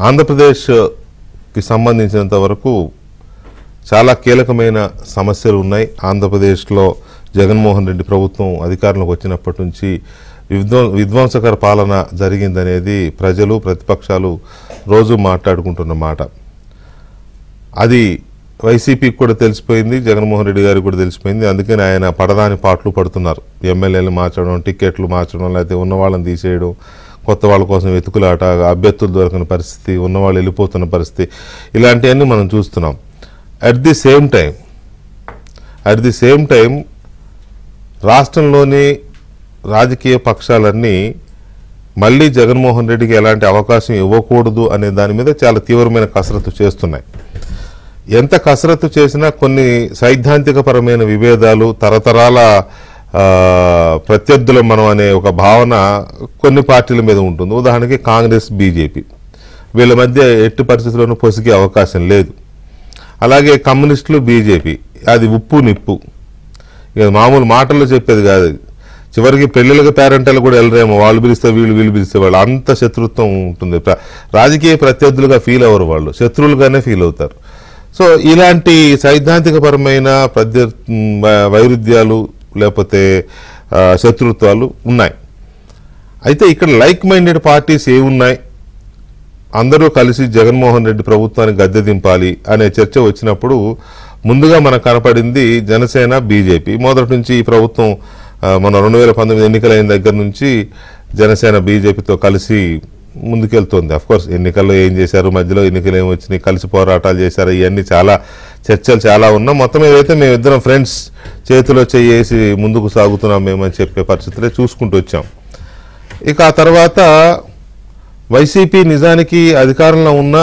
ఆంధ్రప్రదేశ్కి సంబంధించినంత వరకు చాలా కీలకమైన సమస్యలు ఉన్నాయి. ఆంధ్రప్రదేశ్లో జగన్మోహన్ రెడ్డి ప్రభుత్వం అధికారంలోకి వచ్చినప్పటి నుంచి విధ్వంసకర పాలన జరిగిందనేది ప్రజలు ప్రతిపక్షాలు రోజు మాట్లాడుకుంటున్న మాట. అది వైసీపీకి కూడా తెలిసిపోయింది, జగన్మోహన్ రెడ్డి గారికి కూడా తెలిసిపోయింది. అందుకని ఆయన పడదాని పాటలు పడుతున్నారు. ఎమ్మెల్యేలు మార్చడం, టికెట్లు మార్చడం, లేకపోతే ఉన్న వాళ్ళని తీసేయడం, కొత్త వాళ్ళ కోసం వెతుకులాట, అభ్యర్థులు దొరకని పరిస్థితి, ఉన్నవాళ్ళు వెళ్ళిపోతున్న పరిస్థితి, ఇలాంటివన్నీ మనం చూస్తున్నాం. అట్ ది సేమ్ టైం రాష్ట్రంలోని రాజకీయ పక్షాలన్నీ మళ్ళీ జగన్మోహన్ రెడ్డికి ఎలాంటి అవకాశం ఇవ్వకూడదు అనే దాని మీద చాలా తీవ్రమైన కసరత్తు చేస్తున్నాయి. ఎంత కసరత్తు చేసినా కొన్ని సైద్ధాంతికపరమైన విభేదాలు, తరతరాల ప్రత్యర్థులు మనం అనే ఒక భావన కొన్ని పార్టీల మీద ఉంటుంది. ఉదాహరణకి కాంగ్రెస్, బీజేపీ వీళ్ళ మధ్య ఎట్టి పరిస్థితుల్లోనూ పొసిగే అవకాశం లేదు. అలాగే కమ్యూనిస్టులు, బీజేపీ అది ఉప్పు నిప్పు, ఇక మామూలు మాటల్లో చెప్పేది కాదు. చివరికి పెళ్లిళ్ళకి పేరెంటలు కూడా వెళ్ళరేమో, వాళ్ళు పిలిస్తే వీళ్ళు పిలిస్తే వాళ్ళు, అంత శత్రుత్వం ఉంటుంది. రాజకీయ ప్రత్యర్థులుగా ఫీల్ అవ్వరు, వాళ్ళు శత్రువులుగానే ఫీల్ అవుతారు. సో ఇలాంటి సైద్ధాంతికపరమైన వైరుధ్యాలు లేకపోతే శత్రుత్వాలు ఉన్నాయి. అయితే ఇక్కడ లైక్ మైండెడ్ పార్టీస్ ఏమున్నాయి, అందరూ కలిసి జగన్మోహన్ రెడ్డి ప్రభుత్వాన్ని గద్దె దింపాలి అనే చర్చ వచ్చినప్పుడు ముందుగా మనకు కనపడింది జనసేన, బీజేపీ. మొదటి నుంచి ఈ ప్రభుత్వం మన 2019 ఎన్నికలైన దగ్గర నుంచి జనసేన బీజేపీతో కలిసి ముందుకెళ్తుంది. అఫ్కోర్స్ ఎన్నికల్లో ఏం చేశారు, మధ్యలో ఎన్నికలు ఏమి వచ్చినాయి, కలిసి పోరాటాలు చేశారు, ఇవన్నీ చాలా చర్చలు చాలా ఉన్నాం. మొత్తం ఏదైతే మేమిద్దరం ఫ్రెండ్స్ చేతిలో చేసి ముందుకు సాగుతున్నాం మేమని చెప్పే పరిస్థితులే చూసుకుంటూ వచ్చాం. ఇక ఆ తర్వాత వైసీపీ నిజానికి అధికారంలో ఉన్న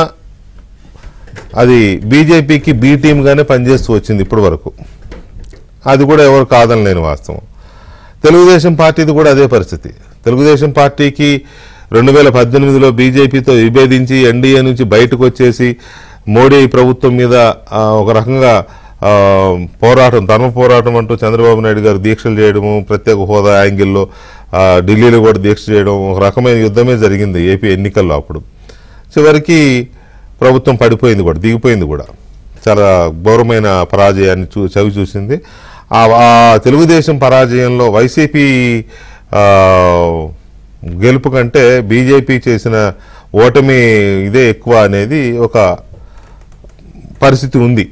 అది బీజేపీకి బీ టీమ్గానే పనిచేస్తూ వచ్చింది ఇప్పటి వరకు. అది కూడా ఎవరు కాదనలేని వాస్తవం. తెలుగుదేశం పార్టీది కూడా అదే పరిస్థితి. తెలుగుదేశం పార్టీకి 2018లో బీజేపీతో విభేదించి ఎన్డీఏ నుంచి బయటకు వచ్చేసి మోడీ ప్రభుత్వం మీద ఒక రకంగా పోరాటం, ధర్మ పోరాటం అంటూ చంద్రబాబు నాయుడు గారు దీక్షలు చేయడము, ప్రత్యేక హోదా యాంగిల్లో ఢిల్లీలో కూడా దీక్ష చేయడం, ఒక రకమైన యుద్ధమే జరిగింది ఏపీ ఎన్నికల్లో. అప్పుడు చివరికి ప్రభుత్వం పడిపోయింది కూడా, దిగిపోయింది కూడా, చాలా ఘోరమైన పరాజయాన్ని చవి చూసింది. ఆ తెలుగుదేశం పరాజయంలో వైసీపీ గెలుపు కంటే బీజేపీ చేసిన ఓటమి ఇదే ఎక్కువ అనేది ఒక పరిస్థితి ఉంది.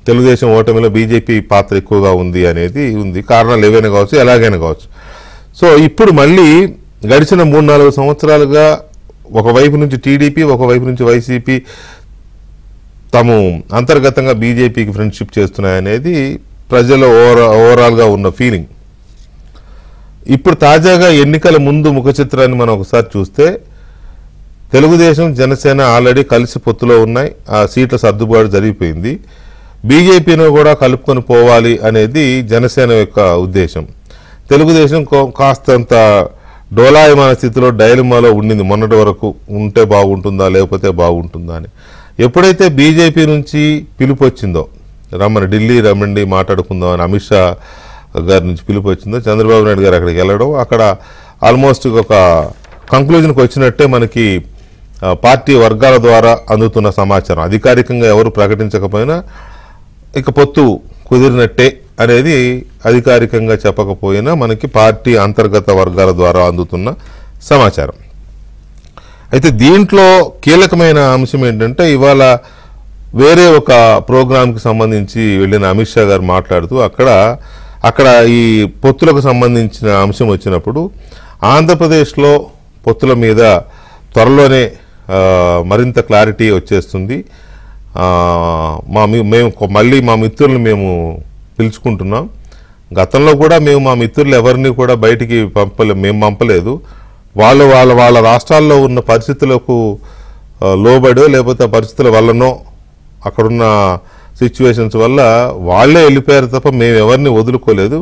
తెలుగుదేశం ఓటమిలో బీజేపీ పాత్ర ఎక్కువగా ఉంది అనేది ఉంది. కారణాలు ఏవైనా కావచ్చు, ఎలాగైనా కావచ్చు. సో ఇప్పుడు మళ్ళీ గడిచిన 3-4 సంవత్సరాలుగా ఒకవైపు నుంచి టీడీపీ, ఒకవైపు నుంచి వైసీపీ తాము అంతర్గతంగా బీజేపీకి ఫ్రెండ్షిప్ చేస్తున్నాయనేది ప్రజల ఓవరాల్గా ఉన్న ఫీలింగ్. ఇప్పుడు తాజాగా ఎన్నికల ముందు ముఖ చిత్రాన్ని మనం ఒకసారి చూస్తే తెలుగుదేశం, జనసేన ఆల్రెడీ కలిసి పొత్తులో ఉన్నాయి. ఆ సీట్ల సర్దుబాటు జరిగిపోయింది. బీజేపీని కూడా కలుపుకొని పోవాలి అనేది జనసేన యొక్క ఉద్దేశం. తెలుగుదేశం కాస్తంత డోలాయమాన స్థితిలో డైలమాలో ఉండింది మొన్నటి వరకు. ఉంటే బాగుంటుందా లేకపోతే బాగుంటుందా అని. ఎప్పుడైతే బీజేపీ నుంచి పిలుపు వచ్చిందో, ఢిల్లీ రమ్మండి మాట్లాడుకుందాం అని అమిత్ షా గారి నుంచి పిలుపు వచ్చిందో, చంద్రబాబు నాయుడు గారు అక్కడికి వెళ్ళడం, అక్కడ ఆల్మోస్ట్ ఒక కంక్లూజన్కి వచ్చినట్టే మనకి పార్టీ వర్గాల ద్వారా అందుతున్న సమాచారం. అధికారికంగా ఎవరు ప్రకటించకపోయినా ఇక పొత్తు కుదిరినట్టే అనేది అధికారికంగా చెప్పకపోయినా మనకి పార్టీ అంతర్గత వర్గాల ద్వారా అందుతున్న సమాచారం. అయితే దీంట్లో కీలకమైన అంశం ఏంటంటే, ఇవాళ వేరే ఒక ప్రోగ్రాంకి సంబంధించి వెళ్ళిన అమిత్ షా గారు మాట్లాడుతూ అక్కడ ఈ పొత్తులకు సంబంధించిన అంశం వచ్చినప్పుడు ఆంధ్రప్రదేశ్లో పొత్తుల మీద త్వరలోనే మరింత క్లారిటీ వచ్చేస్తుంది. మేము మళ్ళీ మా మిత్రులను మేము పిలుచుకుంటున్నాం. గతంలో కూడా మేము మా మిత్రులు ఎవరిని కూడా బయటికి మేము పంపలేదు. వాళ్ళ రాష్ట్రాల్లో ఉన్న పరిస్థితులకు లోబడో లేకపోతే పరిస్థితుల వల్లనో, అక్కడున్న సిచ్యువేషన్స్ వల్ల వాళ్ళే వెళ్ళిపోయారు తప్ప మేము ఎవరిని వదులుకోలేదు.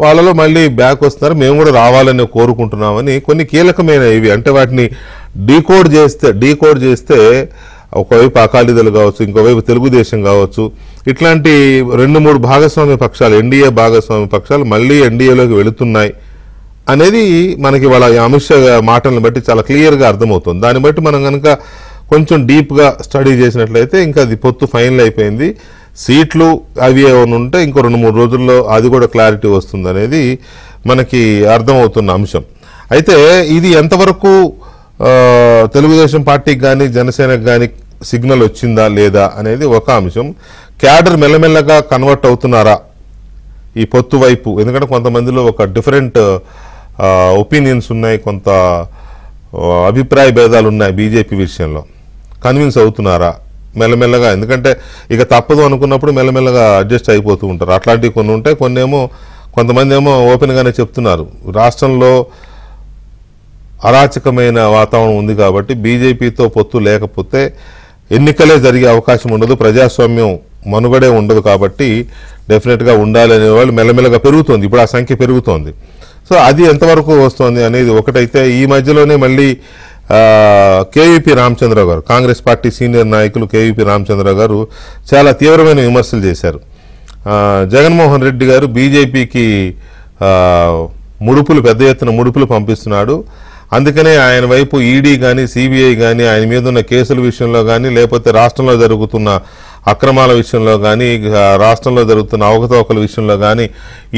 వాళ్ళలో మళ్ళీ బ్యాక్ వస్తున్నారు, మేము కూడా రావాలని కోరుకుంటున్నామని కొన్ని కీలకమైన ఇవి, అంటే వాటిని డీకోడ్ చేస్తే ఒకవైపు అకాలీదళ్ కావచ్చు, ఇంకోవైపు తెలుగుదేశం కావచ్చు, ఇట్లాంటి 2-3 భాగస్వామ్య పక్షాలు, ఎన్డీఏ భాగస్వామ్య పక్షాలు మళ్ళీ ఎన్డీఏలోకి వెళుతున్నాయి అనేది మనకి వాళ్ళ అమిత్ షా మాటలను బట్టి చాలా క్లియర్గా అర్థమవుతుంది. దాన్ని బట్టి మనం కనుక కొంచెం డీప్గా స్టడీ చేసినట్లయితే ఇంకా అది పొత్తు ఫైనల్ అయిపోయింది. సీట్లు అవి ఏమైనా ఉంటే ఇంకో 2-3 రోజుల్లో అది కూడా క్లారిటీ వస్తుంది అనేది మనకి అర్థమవుతున్న అంశం. అయితే ఇది ఎంతవరకు తెలుగుదేశం పార్టీకి కానీ జనసేనకు కానీ సిగ్నల్ వచ్చిందా లేదా అనేది ఒక అంశం. క్యాడర్ మెల్లమెల్లగా కన్వర్ట్ అవుతున్నారా ఈ పొత్తు వైపు? ఎందుకంటే కొంతమందిలో ఒక డిఫరెంట్ ఒపీనియన్స్ ఉన్నాయి, కొంత అభిప్రాయ భేదాలు ఉన్నాయి బీజేపీ విషయంలో. కన్విన్స్ అవుతున్నారా మెల్లమెల్లగా? ఎందుకంటే ఇక తప్పదు అనుకున్నప్పుడు మెల్లమెల్లగా అడ్జస్ట్ అయిపోతూ ఉంటారు. అట్లాంటివి కొన్ని ఉంటాయి. కొంతమంది ఏమో ఓపెన్గానే చెప్తున్నారు, రాష్ట్రంలో అరాచకమైన వాతావరణం ఉంది కాబట్టి బీజేపీతో పొత్తు లేకపోతే ఎన్నికలే జరిగే అవకాశం ఉండదు, ప్రజాస్వామ్యం మనుగడే ఉండదు, కాబట్టి డెఫినెట్గా ఉండాలి అనే వాళ్ళు మెల్లమెల్లగా పెరుగుతోంది. ఇప్పుడు ఆ సంఖ్య పెరుగుతోంది. సో అది ఎంతవరకు వస్తుంది అనేది ఒకటైతే, ఈ మధ్యలోనే మళ్ళీ కేవీపీ రామచంద్రరావు గారు, కాంగ్రెస్ పార్టీ సీనియర్ నాయకులు కేవీపీ రామచంద్రరావు గారు చాలా తీవ్రమైన విమర్శలు చేశారు. జగన్మోహన్ రెడ్డి గారు బీజేపీకి పెద్ద ఎత్తున ముడుపులు పంపిస్తున్నాడు, అందుకనే ఆయన వైపు ఈడీ కానీ సిబిఐ కానీ ఆయన మీద ఉన్న కేసుల విషయంలో కానీ లేకపోతే రాష్ట్రంలో జరుగుతున్న అక్రమాల విషయంలో కానీ రాష్ట్రంలో జరుగుతున్న అవకతవకల విషయంలో కానీ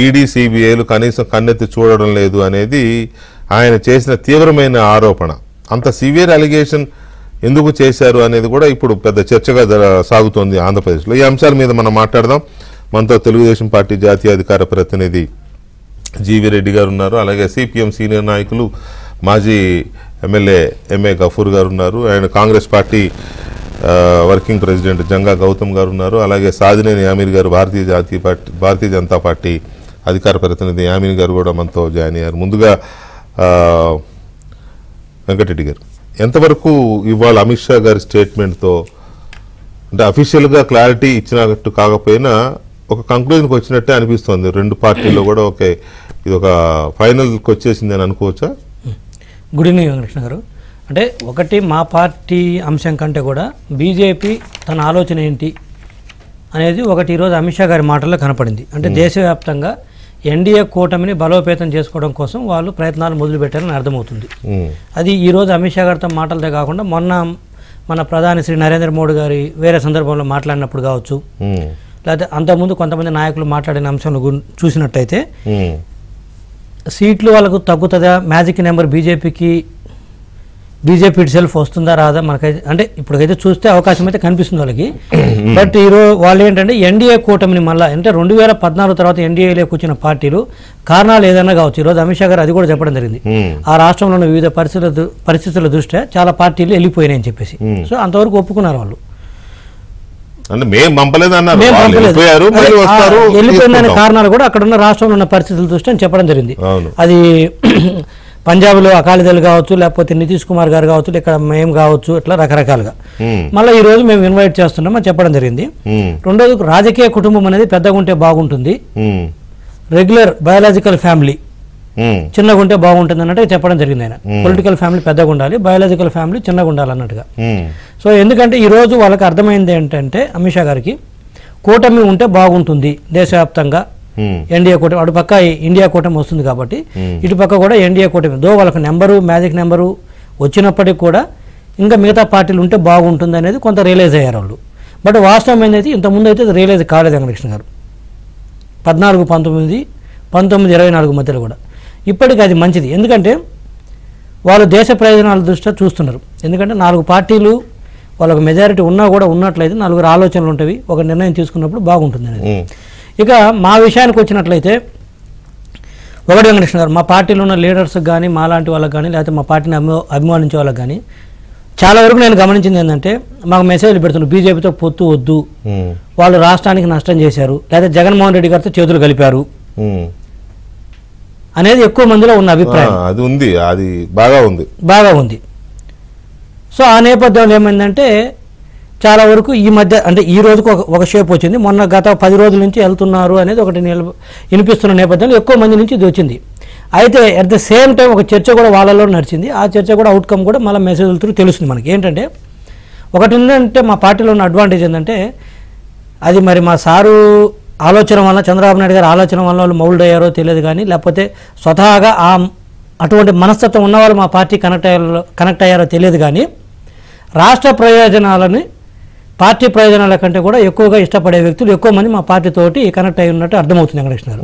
ఈడీ సిబిఐలు కనీసం కన్నెత్తి చూడడం లేదు అనేది ఆయన చేసిన తీవ్రమైన ఆరోపణ. అంత సివియర్ అలిగేషన్ ఎందుకు చేశారు అనేది కూడా ఇప్పుడు పెద్ద చర్చగా సాగుతోంది ఆంధ్రప్రదేశ్లో. ఈ అంశాల మీద మనం మాట్లాడదాం. మనతో తెలుగుదేశం పార్టీ జాతీయ అధికార ప్రతినిధి జీవి రెడ్డి గారు ఉన్నారు, అలాగే సిపిఎం సీనియర్ నాయకులు మాజీ ఎమ్మెల్యే ఎంఏ గఫూర్ గారు ఉన్నారు, ఆయన Congress party working president Janga Goutham garu ఉన్నారు, అలాగే సాదినేని యామీర్ గారు భారతీయ జనతా పార్టీ అధికార ప్రతినిధి యామీర్ గారు కూడా మనతో జాయిన్ అయ్యారు. ముందుగా వెంకటరెడ్డి గారు, ఎంతవరకు ఇవాళ అమిత్ షా గారి స్టేట్మెంట్తో అంటే అఫీషియల్గా క్లారిటీ ఇచ్చినట్టు కాకపోయినా ఒక కంక్లూజన్కి వచ్చినట్టే అనిపిస్తుంది, రెండు పార్టీల్లో కూడా ఇది ఒక ఫైనల్కి వచ్చేసింది అని అనుకోవచ్చా? గుడ్ ఈవినింగ్ వెంకటకృష్ణ గారు. అంటే ఒకటి, మా పార్టీ అంశం కంటే కూడా బీజేపీ తన ఆలోచన ఏంటి అనేది ఒకటి ఈరోజు అమిత్ షా గారి మాటల్లో కనపడింది. అంటే దేశవ్యాప్తంగా ఎన్డీఏ కూటమిని బలోపేతం చేసుకోవడం కోసం వాళ్ళు ప్రయత్నాలు మొదలుపెట్టారని అర్థమవుతుంది. అది ఈరోజు అమిత్ షా గారితో మాటలతో కాకుండా మన ప్రధాని శ్రీ నరేంద్ర మోడీ గారి వేరే సందర్భంలో మాట్లాడినప్పుడు కావచ్చు, లేకపోతే అంతకుముందు కొంతమంది నాయకులు మాట్లాడిన అంశంలో చూసినట్టయితే సీట్లు వాళ్ళకు తగ్గుతుందా, magic number BJP it self వస్తుందా రాదా మనకైతే అంటే ఇప్పటికైతే చూస్తే అవకాశం అయితే కనిపిస్తుంది వాళ్ళకి. బట్ ఈరోజు వాళ్ళు ఏంటంటే ఎన్డీఏ కూటమిని మళ్ళీ అంటే 2014 తర్వాత ఎన్డీఏలోకి వచ్చిన పార్టీలు కారణాలు ఏదైనా కావచ్చు. ఈరోజు అమిత్ షా గారు అది కూడా చెప్పడం జరిగింది. ఆ రాష్ట్రంలో ఉన్న వివిధ పరిస్థితుల దృష్ట్యా చాలా పార్టీలు వెళ్ళిపోయినాయని చెప్పేసి. సో అంతవరకు ఒప్పుకున్నారు వాళ్ళు. వెళ్ళిపోయిందనే కారణాలు కూడా అక్కడ ఉన్న రాష్ట్రంలో ఉన్న పరిస్థితుల దృష్ట్యా చెప్పడం జరిగింది. అది పంజాబ్లో అకాలీదళ్ కావచ్చు, లేకపోతే నితీష్ కుమార్ గారు కావచ్చు, ఇక్కడ మేము కావచ్చు, ఇట్లా రకరకాలుగా మళ్ళీ ఈ రోజు మేము ఇన్వైట్ చేస్తున్నాం అని చెప్పడం జరిగింది. రెండోది, రాజకీయ కుటుంబం అనేది పెద్దగా ఉంటే బాగుంటుంది, రెగ్యులర్ బయాలజికల్ ఫ్యామిలీ చిన్నగా ఉంటే బాగుంటుంది అన్నట్టు చెప్పడం జరిగింది. ఆయన పొలిటికల్ ఫ్యామిలీ పెద్దగా ఉండాలి, బయాలజికల్ ఫ్యామిలీ చిన్నగా ఉండాలి అన్నట్టుగా. సో ఎందుకంటే ఈరోజు వాళ్ళకి అర్థమైంది ఏంటంటే అమిత్ షా గారికి కూటమి ఉంటే బాగుంటుంది దేశవ్యాప్తంగా, ఎన్డీఏ కూటమి అటు పక్క ఇండియా కూటమి వస్తుంది కాబట్టి ఇటు పక్క కూడా ఎన్డీఏ కూటమి వాళ్ళకి మ్యాజిక్ నెంబరు వచ్చినప్పటికీ కూడా ఇంకా మిగతా పార్టీలు ఉంటే బాగుంటుంది అనేది కొంత రియలైజ్ అయ్యారు వాళ్ళు. బట్ వాస్తవం ఏంటైతే ఇంతకుముందు అయితే రియలైజ్ కాలేదు వెంకటకృష్ణ గారు. 14, 19, 24 మధ్యలో కూడా ఇప్పటికీ అది మంచిది. ఎందుకంటే వాళ్ళు దేశ ప్రయోజనాల దృష్ట్యా చూస్తున్నారు. ఎందుకంటే 4 పార్టీలు వాళ్ళకు మెజారిటీ ఉన్నా కూడా ఉన్నట్లయితే 4 ఆలోచనలు ఉంటాయి, ఒక నిర్ణయం తీసుకున్నప్పుడు బాగుంటుంది అనేది. ఇక మా విషయానికి వచ్చినట్లయితే ఒకటి వెంకటకృష్ణ గారు, మా పార్టీలో ఉన్న లీడర్స్కి కానీ మా లాంటి వాళ్ళకి కానీ లేకపోతే మా పార్టీని అభిమానించే వాళ్ళకి కానీ చాలా వరకు నేను గమనించింది ఏంటంటే మాకు మెసేజ్లు పెడుతున్నారు, బీజేపీతో పొత్తు వద్దు, వాళ్ళు రాష్ట్రానికి నష్టం చేశారు, లేదా జగన్మోహన్ రెడ్డి గారితో చేతులు కలిపారు అనేది ఎక్కువ మందిలో ఉన్న అభిప్రాయం. అది ఉంది, అది బాగా ఉంది. సో ఆ నేపథ్యంలో ఏమైందంటే చాలా వరకు ఈ మధ్య అంటే ఈ రోజుకు ఒక షేప్ వచ్చింది, మొన్న గత 10 రోజుల నుంచి వెళ్తున్నారు అనేది ఒకటి వినిపిస్తున్న నేపథ్యంలో ఎక్కువ మంది నుంచి ఇది వచ్చింది. అయితే అట్ ద సేమ్ టైం ఒక చర్చ కూడా వాళ్ళలో నడిచింది. ఆ చర్చ కూడా అవుట్కమ్ కూడా మళ్ళీ మెసేజ్ల త్రూ తెలుస్తుంది మనకి. ఏంటంటే ఒకటి ఏంటంటే మా పార్టీలో ఉన్న అడ్వాంటేజ్ ఏంటంటే అది మరి మా సారు ఆలోచన వల్ల, చంద్రబాబు నాయుడు గారి ఆలోచన వల్ల వాళ్ళు మౌల్డ్ అయ్యారో తెలియదు కానీ, లేకపోతే స్వతహాగా అటువంటి మనస్తత్వం ఉన్నవాళ్ళు మా పార్టీ కనెక్ట్ అయ్యారో తెలియదు కానీ రాష్ట్ర ప్రయోజనాలని పార్టీ ప్రయోజనాల కంటే కూడా ఎక్కువగా ఇష్టపడే వ్యక్తులు ఎక్కువ మంది మా పార్టీతోటి కనెక్ట్ అయి ఉన్నట్టు అర్థమవుతుంది వెంకటకృష్ణ గారు.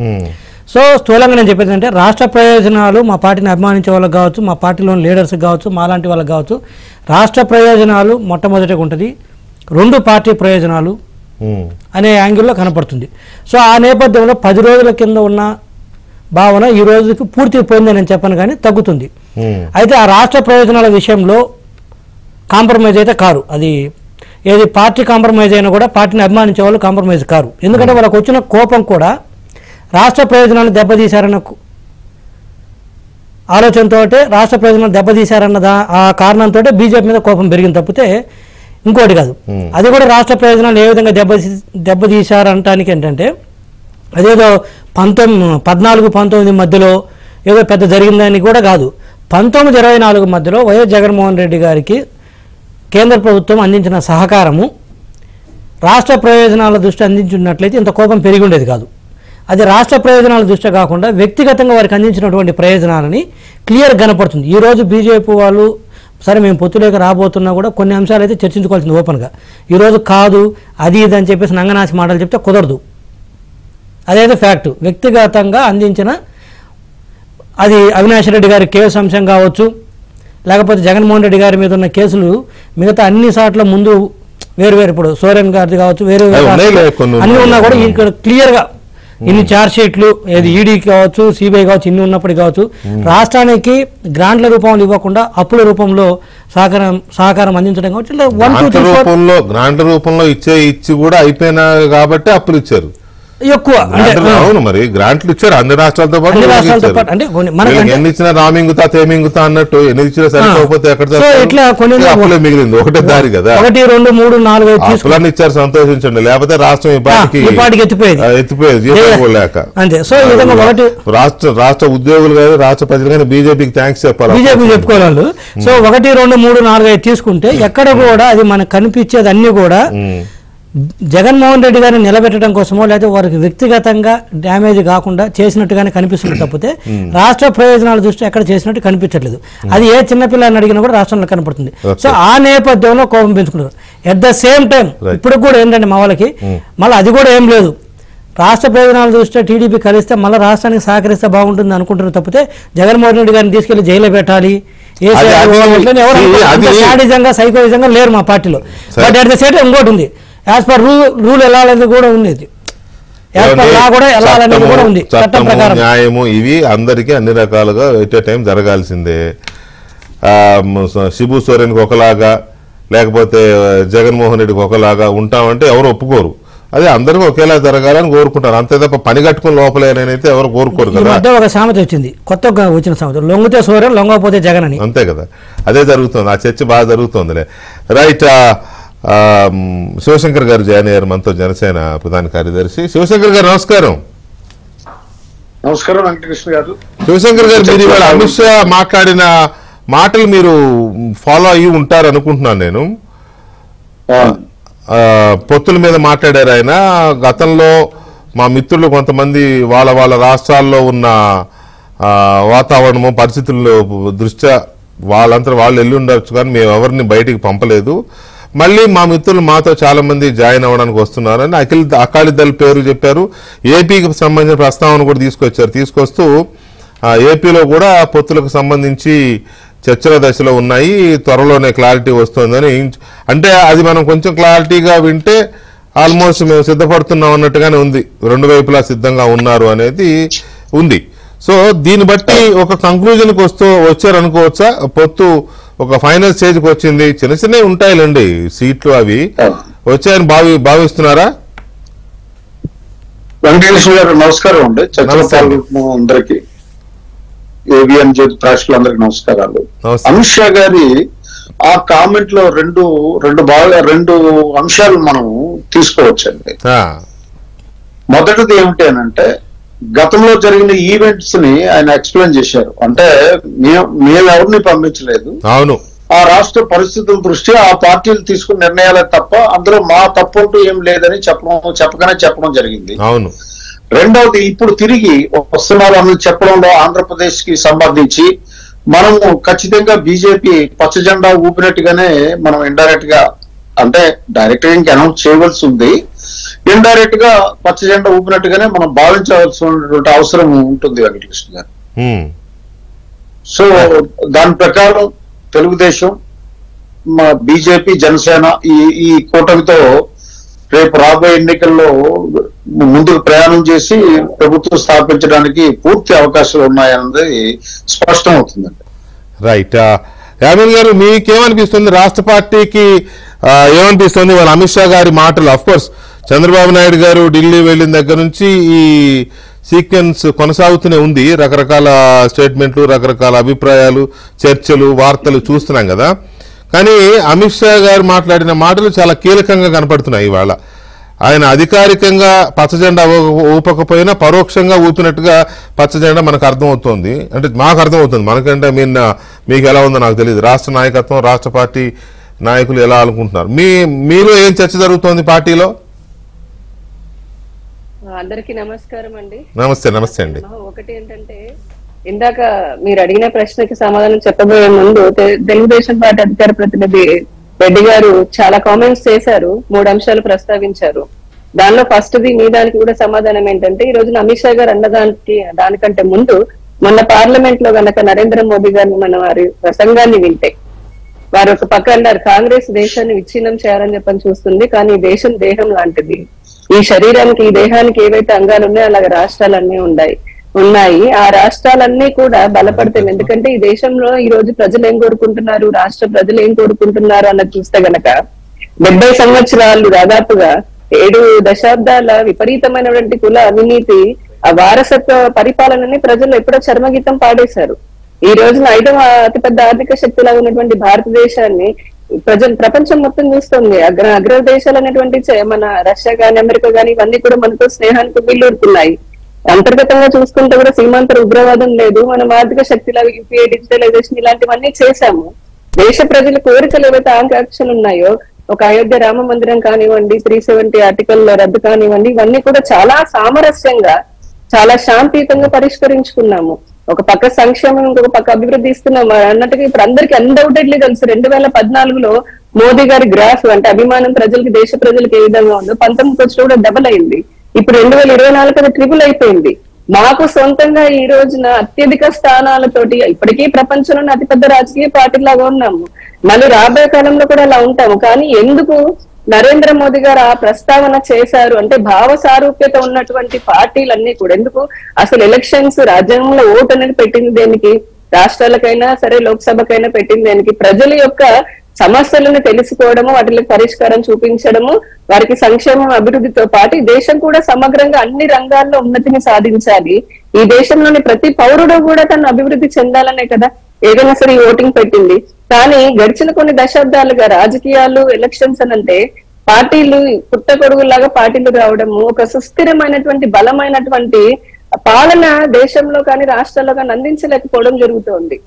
సో స్థూలంగా నేను చెప్పేది అంటే రాష్ట్ర ప్రయోజనాలు మా పార్టీని అభిమానించే వాళ్ళకి కావచ్చు, మా పార్టీలోని లీడర్స్కి కావచ్చు, మాలాంటి వాళ్ళకి కావచ్చు, రాష్ట్ర ప్రయోజనాలు మొట్టమొదటిగా ఉంటుంది, 2 పార్టీ ప్రయోజనాలు అనే యాంగిల్లో కనపడుతుంది. సో ఆ నేపథ్యంలో 10 రోజుల కింద ఉన్న భావన ఈ రోజుకి పూర్తి పోయిందని నేను చెప్పను, కానీ తగ్గుతుంది. అయితే ఆ రాష్ట్ర ప్రయోజనాల విషయంలో కాంప్రమైజ్ అయితే కారు. అది ఏది పార్టీ కాంప్రమైజ్ అయినా కూడా పార్టీని అభిమానించే వాళ్ళు కాంప్రమైజ్ కారు. ఎందుకంటే వాళ్ళకు వచ్చిన కోపం కూడా రాష్ట్ర ప్రయోజనాలు దెబ్బతీశారన్న ఆలోచనతో, రాష్ట్ర ప్రయోజనాలు దెబ్బతీశారన్న ఆ కారణంతో బీజేపీ మీద కోపం పెరిగింది తప్పితే ఇంకోటి కాదు. అది కూడా రాష్ట్ర ప్రయోజనాలు ఏ విధంగా దెబ్బతీశారంటానికి ఏంటంటే అదేదో 14-19 మధ్యలో ఏదో పెద్ద జరిగిందని కూడా కాదు. 19-24 మధ్యలో వైఎస్ జగన్మోహన్ రెడ్డి గారికి కేంద్ర ప్రభుత్వం అందించిన సహకారము రాష్ట్ర ప్రయోజనాల దృష్టి అందించున్నట్లయితే ఇంత కోపం పెరిగి ఉండేది కాదు. అది రాష్ట్ర ప్రయోజనాల దృష్టి కాకుండా వ్యక్తిగతంగా వారికి అందించినటువంటి ప్రయోజనాలని క్లియర్ కనపడుతుంది. ఈరోజు బీజేపీ వాళ్ళు సరే మేము పొత్తులేక రాబోతున్నా కూడా కొన్ని అంశాలు అయితే చర్చించుకోవాల్సింది ఓపెన్గా. ఈరోజు కాదు అది ఇది అని చెప్పేసి నంగనాసి మాటలు చెప్తే కుదరదు. అదైతే ఫ్యాక్టు. వ్యక్తిగతంగా అందించిన అది అవినాష్ రెడ్డి గారి కేసు అంశం కావచ్చు, లేకపోతే జగన్మోహన్ రెడ్డి గారి మీద ఉన్న కేసులు మిగతా అన్ని సార్ల ముందు వేరు ఇప్పుడు సోరెన్ గారిది కావచ్చు, వేరు అన్నీ ఉన్నా కూడా ఇక్కడ క్లియర్గా ఇన్ని ఛార్జ్ షీట్లు ఏది ఈడీ కావచ్చు, సిబిఐ కావచ్చు, ఇన్ని ఉన్నప్పటికీ కావచ్చు రాష్ట్రానికి గ్రాంట్ల రూపంలో ఇవ్వకుండా అప్పుల రూపంలో సహకారం అందించడం కావచ్చు, గ్రాంట్ రూపంలో ఇచ్చి కూడా అయిపోయినా కాబట్టి అప్పులు ఇచ్చారు ఎక్కువ. అవును, మరి గ్రాంట్లు ఇచ్చారు అన్ని రాష్ట్రాలతో పాటు. ఎన్ని ఇచ్చినా రామింగుతా తేమింగుతా అన్నట్టు ఎన్ని ఇచ్చినా సరిపోతే ఎక్కడ మిగిలింది ఒకటే దారి కదా. 1, 2, 3, 4 అప్పులన్నీ ఇచ్చారు, సంతోషించండి. లేకపోతే రాష్ట్రం ఇప్పటికి ఎత్తిపోయేది లేక. రాష్ట్ర ఉద్యోగులు కానీ రాష్ట్ర ప్రజలు కానీ బీజేపీకి థ్యాంక్స్ చెప్పాలి, బీజేపీ చెప్పుకోవాలి. సో 1, 2, 3, 4, 5 తీసుకుంటే ఎక్కడ కూడా అది మనకు కనిపించేది అన్ని కూడా జగన్మోహన్ రెడ్డి గారిని నిలబెట్టడం కోసమో లేకపోతే వారికి వ్యక్తిగతంగా డ్యామేజ్ కాకుండా చేసినట్టుగానే కనిపిస్తుంది తప్పితే రాష్ట్ర ప్రయోజనాల దృష్టి ఎక్కడ చేసినట్టు కనిపించట్లేదు. అది ఏ చిన్నపిల్లని అడిగినా కూడా రాష్ట్రంలో కనపడుతుంది. సో ఆ నేపథ్యంలో కోపం పెంచుకుంటారు. ఎట్ ద సేమ్ టైం ఇప్పుడు కూడా ఏంటంటే మా వాళ్ళకి మళ్ళీ అది కూడా ఏం లేదు, రాష్ట్ర ప్రయోజనాల దృష్ట్యా టీడీపీ కలిస్తే మళ్ళీ రాష్ట్రానికి సహకరిస్తే బాగుంటుంది అనుకుంటున్నారు తప్పితే జగన్మోహన్ రెడ్డి గారిని తీసుకెళ్లి జైల్లో పెట్టాలి ఎవరు సైకోయిజంగా లేరు మా పార్టీలో. But at the same time ఇంకోటి ఉంది, యాజ్ పర్ రూల్ వెళ్ళాలనేది కూడా ఉండేది, చట్టము న్యాయము ఇవి అందరికీ అన్ని రకాలుగా ఎట్ ఏ టైం జరగాల్సిందే. శిబు సోరెన్కి ఒకలాగా లేకపోతే జగన్మోహన్ రెడ్డికి ఒకలాగా ఉంటామంటే ఎవరు ఒప్పుకోరు. అదే అందరికీ ఒకేలా జరగాలని కోరుకుంటారు, అంతే తప్ప పని కట్టుకుని లోపలేనైతే ఎవరు కోరుకోరు కదా. ఒక సామెత వచ్చింది, కొత్తగా వచ్చిన సామెత, లొంగితే సోరెన్ లొంగకపోతే జగన్ అని. అంతే కదా, అదే జరుగుతుంది, ఆ చర్చ బాగా జరుగుతుందిలే. రైట్, శివశంకర్ గారు జాయిన్ అయ్యారు మనతో, జనసేన ప్రధాన కార్యదర్శి. శివశంకర్ గారు నమస్కారం. నమస్కారం వెంకటకృష్ణ గారు. శివశంకర్ గారు, మీరు ఇవాళ అమిత్ షా మాట్లాడిన మాటలు మీరు ఫాలో అయ్యి ఉంటారు అనుకుంటున్నాను నేను. పొత్తుల మీద మాట్లాడారు ఆయన. గతంలో మా మిత్రులు కొంతమంది వాళ్ళ రాష్ట్రాల్లో ఉన్న వాతావరణము పరిస్థితుల దృష్ట్యా వాళ్ళంతా వాళ్ళు వెళ్ళి ఉండొచ్చు, కానీ మేము ఎవరిని బయటికి పంపలేదు. మళ్ళీ మా మిత్రులు మాతో చాలా మంది జాయిన్ అవ్వడానికి వస్తున్నారని అకాలీదళ్ పేరు చెప్పారు. ఏపీకి సంబంధించిన ప్రస్తావన కూడా తీసుకొస్తూ ఏపీలో కూడా పొత్తులకు సంబంధించి చర్చల దశలో ఉన్నాయి, త్వరలోనే క్లారిటీ వస్తుందని. అంటే అది మనం కొంచెం క్లారిటీగా వింటే ఆల్మోస్ట్ మేము సిద్ధపడుతున్నాం అన్నట్టుగానే ఉంది, రెండు వైపులా సిద్ధంగా ఉన్నారు అనేది ఉంది. సో దీన్ని బట్టి ఒక కంక్లూజన్కి వచ్చారనుకోవచ్చా? పొత్తు ఒక ఫైనల్ స్టేజ్కి వచ్చింది, చిన్న చిన్నవి ఉంటాయిలేండి సీట్లు, అవి వచ్చాయని భావిస్తున్నారా? వెంకటేశ్వర గారు నమస్కారం అండి. అందరికి ఏబిఎన్ జ్యోతి ప్రేక్షకులందరికీ నమస్కారాలు. అమిత్ షా గారి ఆ కామెంట్ లో రెండు అంశాలు మనం తీసుకోవచ్చండి. మొదటిది ఏమిటి అని అంటే, గతంలో జరిగిన ఈవెంట్స్ ని ఆయన ఎక్స్ప్లెయిన్ చేశారు. అంటే మేము ఎవరిని పంపించలేదు, అవును, ఆ రాష్ట్ర పరిస్థితుల దృష్ట్యా ఆ పార్టీలు తీసుకున్న నిర్ణయాలే తప్ప అందులో మా తప్పు అంటూ ఏం లేదని చెప్పడం జరిగింది. అవును. రెండవది, ఇప్పుడు తిరిగి వస్తున్నారు అని చెప్పడంలో ఆంధ్రప్రదేశ్ కి సంబంధించి మనము ఖచ్చితంగా బీజేపీ పచ్చ జెండా ఊపినట్టుగానే మనం ఇండైరెక్ట్ గా, అంటే డైరెక్ట్ గా ఇంకా అనౌన్స్ చేయవలసి ఉంది, ఇండైరెక్ట్ గా పచ్చ జెండా ఊపినట్టుగానే మనం భావించవలసినటువంటి అవసరం ఉంటుంది వెంకటకృష్ణ గారు. సో దాని ప్రకారం తెలుగుదేశం, బీజేపీ, జనసేన ఈ కూటమితో రేపు రాబోయే ఎన్నికల్లో ముందుకు ప్రయాణం చేసి ప్రభుత్వం స్థాపించడానికి పూర్తి అవకాశాలు ఉన్నాయన్నది స్పష్టం అవుతుందండి. రైట్. యామిన్ గారు, మీకేమనిపిస్తుంది? రాష్ట్ర పార్టీకి ఏమనిపిస్తుంది వాళ్ళ అమిత్ షా గారి మాటలు? అఫ్ కోర్స్ చంద్రబాబు నాయుడు గారు ఢిల్లీ వెళ్ళిన దగ్గర నుంచి ఈ సీక్వెన్స్ కొనసాగుతూనే ఉంది. రకరకాల స్టేట్మెంట్లు, రకరకాల అభిప్రాయాలు, చర్చలు, వార్తలు చూస్తున్నాం కదా. కానీ అమిత్ షా గారు మాట్లాడిన మాటలు చాలా కీలకంగా కనపడుతున్నాయి ఇవాళ. ఆయన అధికారికంగా పచ్చజెండా ఊపకపోయినా పరోక్షంగా ఊపినట్టుగా పచ్చజెండా మనకు అర్థమవుతోంది. అంటే మాకు అర్థమవుతుంది, మనకంటే మీకు ఎలా ఉందో నాకు తెలియదు. రాష్ట్ర నాయకత్వం, రాష్ట్ర పార్టీ నాయకులు ఎలా అనుకుంటున్నారు? మీలో ఏం చర్చ జరుగుతోంది పార్టీలో? అందరికీ నమస్కారం అండి. నమస్తే. నమస్తే అండి. ఒకటి ఏంటంటే, ఇందాక మీరు అడిగిన ప్రశ్నకి సమాధానం చెప్పబోయే ముందు తెలుగుదేశం పార్టీ అధికార ప్రతినిధి రెడ్డి గారు చాలా కామెంట్స్ చేశారు, 3 అంశాలు ప్రస్తావించారు. దానిలో ఫస్ట్ది మీ దానికి కూడా సమాధానం ఏంటంటే, ఈ రోజున అమిత్ షా గారు దానికంటే ముందు మొన్న పార్లమెంట్ లో గనక నరేంద్ర మోదీ గారిని మన వారి ప్రసంగాన్ని వింటే, వారు ఒక పక్క అన్నారు కాంగ్రెస్ దేశాన్ని విచ్ఛిన్నం చేయాలని చెప్పని చూస్తుంది, కానీ ఈ దేశం దేహం లాంటిది. ఈ శరీరానికి, ఈ దేహానికి ఏవైతే అంగాలు ఉన్నాయో అలాగే రాష్ట్రాలన్నీ ఉన్నాయి. ఆ రాష్ట్రాలన్నీ కూడా బలపడతాయి. ఎందుకంటే ఈ దేశంలో ఈ రోజు ప్రజలు ఏం కోరుకుంటున్నారు, రాష్ట్ర ప్రజలు ఏం కోరుకుంటున్నారు అన్నది చూస్తే గనక 70 సంవత్సరాలు, దాదాపుగా 7 దశాబ్దాల విపరీతమైనటువంటి కుల అవినీతి, ఆ వారసత్వ పరిపాలనని ప్రజలు ఎప్పుడో చర్మగీతం పాడేశారు. ఈ రోజున 5వ అతిపెద్ద ఆర్థిక శక్తిలా ఉన్నటువంటి భారతదేశాన్ని ప్రపంచం మొత్తం చూస్తుంది. అగ్ర దేశాలు అనేటువంటి మన రష్యా గాని, అమెరికా గాని, ఇవన్నీ కూడా మనతో స్నేహానికి వీళ్ళూరుతున్నాయి. అంతర్గతంగా చూసుకుంటే కూడా సీమాంతర ఉగ్రవాదం లేదు. మనం ఆర్థిక శక్తిలాగా యూపీఐ, డిజిటలైజేషన్ ఇలాంటివన్నీ చేశాము. దేశ ప్రజల కోరికలు ఏవైతే ఆకాంక్షలు ఉన్నాయో, ఒక అయోధ్య రామ మందిరం కానివ్వండి, 370 ఆర్టికల్ రద్దు కానివ్వండి, ఇవన్నీ కూడా చాలా సామరస్యంగా, చాలా శాంతియుతంగా పరిష్కరించుకున్నాము. ఒక పక్క సంక్షేమం, ఇంకొక పక్క అభివృద్ధి ఇస్తున్నాం అన్నట్టుగా ఇప్పుడు అందరికి అన్డౌటెడ్లీ తెలుసు. 2014లో మోదీ గారి గ్రాఫ్, అంటే అభిమానం ప్రజలకి, దేశ ప్రజలకు ఏ విధంగా ఉందో 19 వచ్చి కూడా డబుల్ అయింది. ఇప్పుడు 2024 అది ట్రిపుల్ అయిపోయింది. మాకు సొంతంగా ఈ రోజున అత్యధిక స్థానాలతోటి ఇప్పటికీ ప్రపంచంలోని అతిపెద్ద రాజకీయ పార్టీ లాగా ఉన్నాము. మళ్ళీ రాబోయే కాలంలో కూడా అలా ఉంటాము. కానీ ఎందుకు నరేంద్ర మోదీ గారు ఆ ప్రస్తావన చేశారు అంటే, భావ సారూప్యత ఉన్నటువంటి పార్టీలన్నీ కూడా ఎందుకు అసలు ఎలక్షన్స్, రాజ్యాంగంలో ఓటు అనేది పెట్టింది దేనికి? రాష్ట్రాలకైనా సరే, లోక్సభకైనా పెట్టింది దేనికి? ప్రజల యొక్క సమస్యలను తెలుసుకోవడము, వాటికి పరిష్కారం చూపించడము, వారికి సంక్షేమం, అభివృద్ధితో పాటు ఈ దేశం కూడా సమగ్రంగా అన్ని రంగాల్లో ఉన్నతిని సాధించాలి. ఈ దేశంలోని ప్రతి పౌరుడు కూడా తను అభివృద్ధి చెందాలనే కదా ఏదైనా సరే ఈ ఓటింగ్ పెట్టింది. కానీ గడిచిన కొన్ని దశాబ్దాలుగా రాజకీయాలు, ఎలక్షన్స్ అనంటే పార్టీలు పుట్టగొడుగులాగా పార్టీలు రావడము, ఒక సుస్థిరమైనటువంటి బలమైనటువంటి పాలన దేశంలో కానీ రాష్ట్రాల్లో కానీ అందించలేకపోవడం జరుగుతోంది.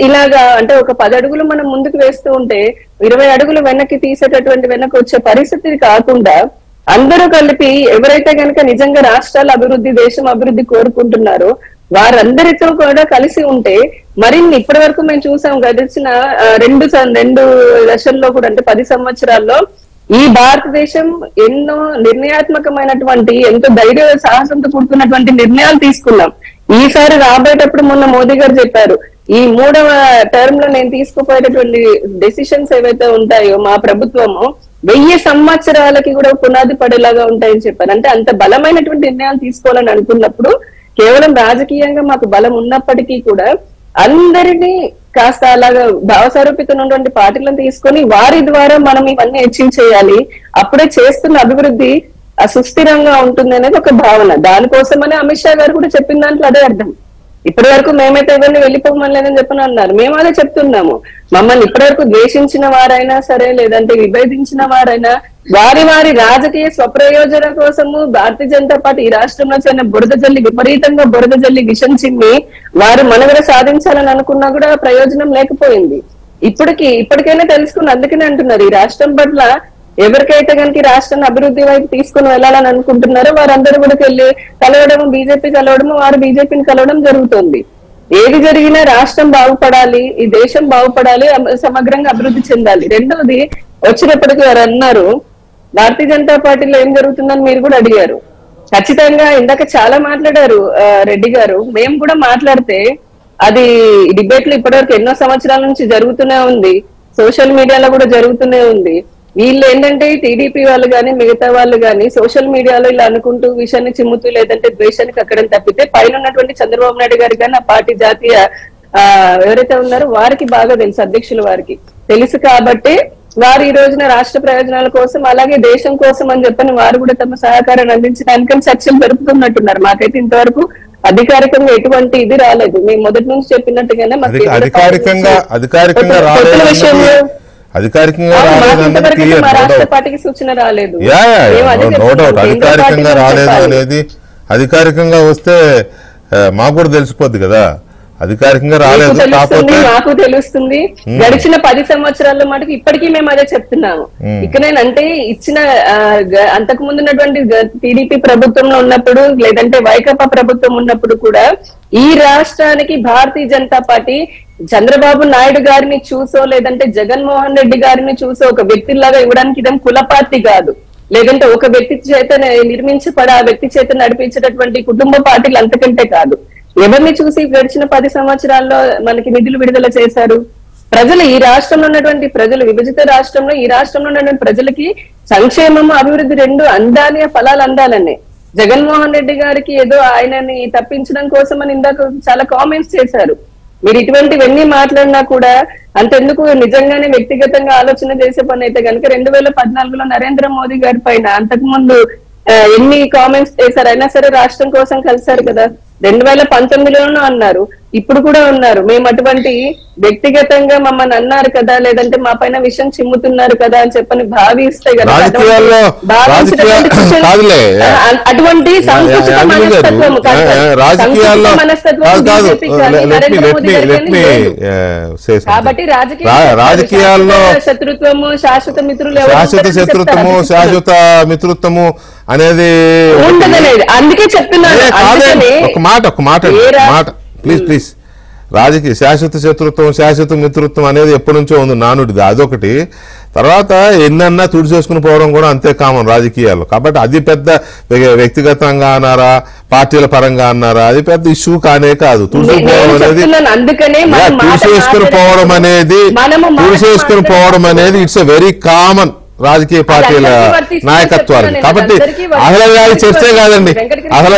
ఇలాగా అంటే ఒక 10 అడుగులు మనం ముందుకు వేస్తూ ఉంటే 20 అడుగులు వెనక్కి తీసేటటువంటి వెనక్కి వచ్చే పరిస్థితి కాకుండా, అందరూ కలిపి ఎవరైతే కనుక నిజంగా రాష్ట్రాల అభివృద్ధి, దేశం అభివృద్ధి కోరుకుంటున్నారో వారందరితో కూడా కలిసి ఉంటే మరిన్ని ఇప్పటి వరకు మేము చూసాం గడిచిన 2 దశల్లో కూడా, అంటే 10 సంవత్సరాల్లో ఈ భారతదేశం ఎన్నో నిర్ణయాత్మకమైనటువంటి, ఎంతో ధైర్య సాహసంతో కూడుకున్నటువంటి నిర్ణయాలు తీసుకున్నాం. ఈసారి రాబోయేటప్పుడు మొన్న మోదీ గారు చెప్పారు, ఈ 3వ టర్మ్ లో నేను తీసుకుపోయేటటువంటి డెసిషన్స్ ఏవైతే ఉంటాయో మా ప్రభుత్వము 1000 సంవత్సరాలకి కూడా పునాది పడేలాగా ఉంటాయని చెప్పారు. అంటే అంత బలమైనటువంటి నిర్ణయాలు తీసుకోవాలని అనుకున్నప్పుడు, కేవలం రాజకీయంగా మాకు బలం ఉన్నప్పటికీ కూడా అందరినీ కాస్త అలాగా భావసారూప్యత ఉన్నటువంటి పార్టీలను తీసుకొని వారి ద్వారా మనం ఇవన్నీ అచీవ్ చేయాలి. అప్పుడే చేస్తున్న అభివృద్ధి సుస్థిరంగా ఉంటుంది అనేది ఒక భావన. దానికోసమనే అమిత్ షా గారు కూడా చెప్పిన దాంట్లో అదే అర్థం. ఇప్పటి వరకు మేమైతే ఎవరిని వెళ్ళిపోమలేదని చెప్పని అన్నారు. మేము అదే చెప్తున్నాము. మమ్మల్ని ఇప్పటి వరకు ద్వేషించిన వారైనా సరే, లేదంటే విభేదించిన వారైనా, వారి వారి రాజకీయ స్వప్రయోజన కోసము భారతీయ జనతా పార్టీ ఈ రాష్ట్రంలో చిన్న విపరీతంగా బురద జల్లి విషం చిమ్మి వారు మనుగడ సాధించాలని అనుకున్నా కూడా ప్రయోజనం లేకపోయింది. ఇప్పటికైనా తెలుసుకుని అందుకనే అంటున్నారు, ఈ రాష్ట్రం పట్ల ఎవరికైతే కనుక రాష్ట్రాన్ని అభివృద్ధి వైపు తీసుకుని వెళ్ళాలని అనుకుంటున్నారో వారందరూ కూడా వెళ్ళి కలవడము, బీజేపీ కలవడము, వారు బీజేపీని కలవడం జరుగుతుంది. ఏది జరిగినా రాష్ట్రం బాగుపడాలి, ఈ దేశం బాగుపడాలి, సమగ్రంగా అభివృద్ధి చెందాలి. రెండవది వచ్చినప్పటికీ వారు అన్నారు భారతీయ జనతా పార్టీలో ఏం జరుగుతుందని మీరు కూడా అడిగారు. ఖచ్చితంగా ఇందాక చాలా మాట్లాడారు రెడ్డి గారు. మేము కూడా మాట్లాడితే అది డిబేట్లు ఇప్పటివరకు ఎన్నో సంవత్సరాల నుంచి జరుగుతూనే ఉంది, సోషల్ మీడియాలో కూడా జరుగుతూనే ఉంది. వీళ్ళు ఏంటంటే టీడీపీ వాళ్ళు కానీ మిగతా వాళ్ళు కానీ సోషల్ మీడియాలో ఇలా అనుకుంటూ విషయాన్ని చిమ్ముతూ లేదంటే ద్వేషానికి అక్కడని తప్పితే పైన ఉన్నటువంటి చంద్రబాబు నాయుడు గారు కానీ ఆ పార్టీ జాతీయ ఎవరైతే ఉన్నారో వారికి బాగా తెలుసు, అధ్యక్షుల వారికి తెలుసు. కాబట్టి వారు ఈ రోజున రాష్ట్ర ప్రయోజనాల కోసం అలాగే దేశం కోసం అని చెప్పని వారు కూడా తమ సహకారాన్ని అందించడానికి చర్చలు జరుపుతున్నట్టున్నారు. మాకైతే ఇంతవరకు అధికారికంగా ఎటువంటి ఇది రాలేదు. మేము మొదటి నుంచి చెప్పినట్టుగానే రాష్ట్ర పార్టీకి సూచన రాలేదు. అధికారికంగా రాలేదు అనేది అధికారికంగా వస్తే మాకు కూడా తెలిసిపోద్ది కదా. అధికారికంగా రాలేదు నాకు తెలుస్తుంది. గడిచిన 10 సంవత్సరాల్లో మటుకు ఇప్పటికీ మేము అదే చెప్తున్నాము. ఇక్కడేనంటే ఇచ్చిన అంతకు ముందు ఉన్నటువంటి టీడీపీ ప్రభుత్వంలో ఉన్నప్పుడు లేదంటే వైకాపా ప్రభుత్వం ఉన్నప్పుడు కూడా ఈ రాష్ట్రానికి భారతీయ జనతా పార్టీ చంద్రబాబు నాయుడు గారిని చూసో లేదంటే జగన్మోహన్ రెడ్డి గారిని చూసో ఒక వ్యక్తిలాగా ఇవ్వడానికి ఇదేం కుల పార్టీ కాదు, లేదంటే ఒక వ్యక్తి చేత నిర్మించబడి ఆ వ్యక్తి చేత నడిపించేటటువంటి కుటుంబ పార్టీలు అంతకంటే కాదు. ఎవరిని చూసి గడిచిన 10 సంవత్సరాల్లో మనకి నిధులు విడుదల చేశారు? ప్రజలు, ఈ రాష్ట్రంలో ఉన్నటువంటి ప్రజలు, విభజిత రాష్ట్రంలో ఈ రాష్ట్రంలో ఉన్నటువంటి ప్రజలకి సంక్షేమము అభివృద్ధి రెండు అందాలి, ఫలాలు అందాలనే. జగన్మోహన్ రెడ్డి గారికి ఏదో ఆయనని తప్పించడం కోసం అని ఇందాక చాలా కామెంట్స్ చేశారు. మీరు ఇటువంటివన్నీ మాట్లాడినా కూడా అంతెందుకు నిజంగానే వ్యక్తిగతంగా ఆలోచన చేసే పని అయితే కనుక 2014లో నరేంద్ర మోదీ గారి పైన అంతకు ముందు ఎన్ని కామెంట్స్ చేశారు, అయినా సరే రాష్ట్రం కోసం కలిశారు కదా. 2019లోనూ అన్నారు, ఇప్పుడు కూడా ఉన్నారు. మేము అటువంటి వ్యక్తిగతంగా మమ్మల్ని అన్నారు కదా, లేదంటే మా పైన విషయం చిమ్ముతున్నారు కదా అని చెప్పని భావిస్తే కదా అటువంటి సంకుచిత మనస్తత్వము కాబట్టి రాజకీయాల్లో శత్రుత్వము శాశ్వత మిత్రులు శాశ్వత మిత్రుత్వము అనేది ఉండదనేది. అందుకే చెప్తున్నాను. ఒక మాట ప్లీజ్ రాజకీయ శాశ్వత శత్రుత్వం శాశ్వత మిత్రుత్వం అనేది ఎప్పటి నుంచో ఉంది, నానుడిది. అదొకటి. తర్వాత ఎన్నన్నా తుడిచేసుకుని పోవడం కూడా అంతే కామన్ రాజకీయాల్లో. కాబట్టి అది పెద్ద వ్యక్తిగతంగా అన్నారా పార్టీల పరంగా అన్నారా అది పెద్ద ఇష్యూ కానే కాదు. తుడిచేసుకుని పోవడం అనేది ఇట్స్ ఎ వెరీ కామన్ రాజకీయ పార్టీల నాయకత్వాలు. కాబట్టి అసలు అది చర్చే కాదండి, అసలు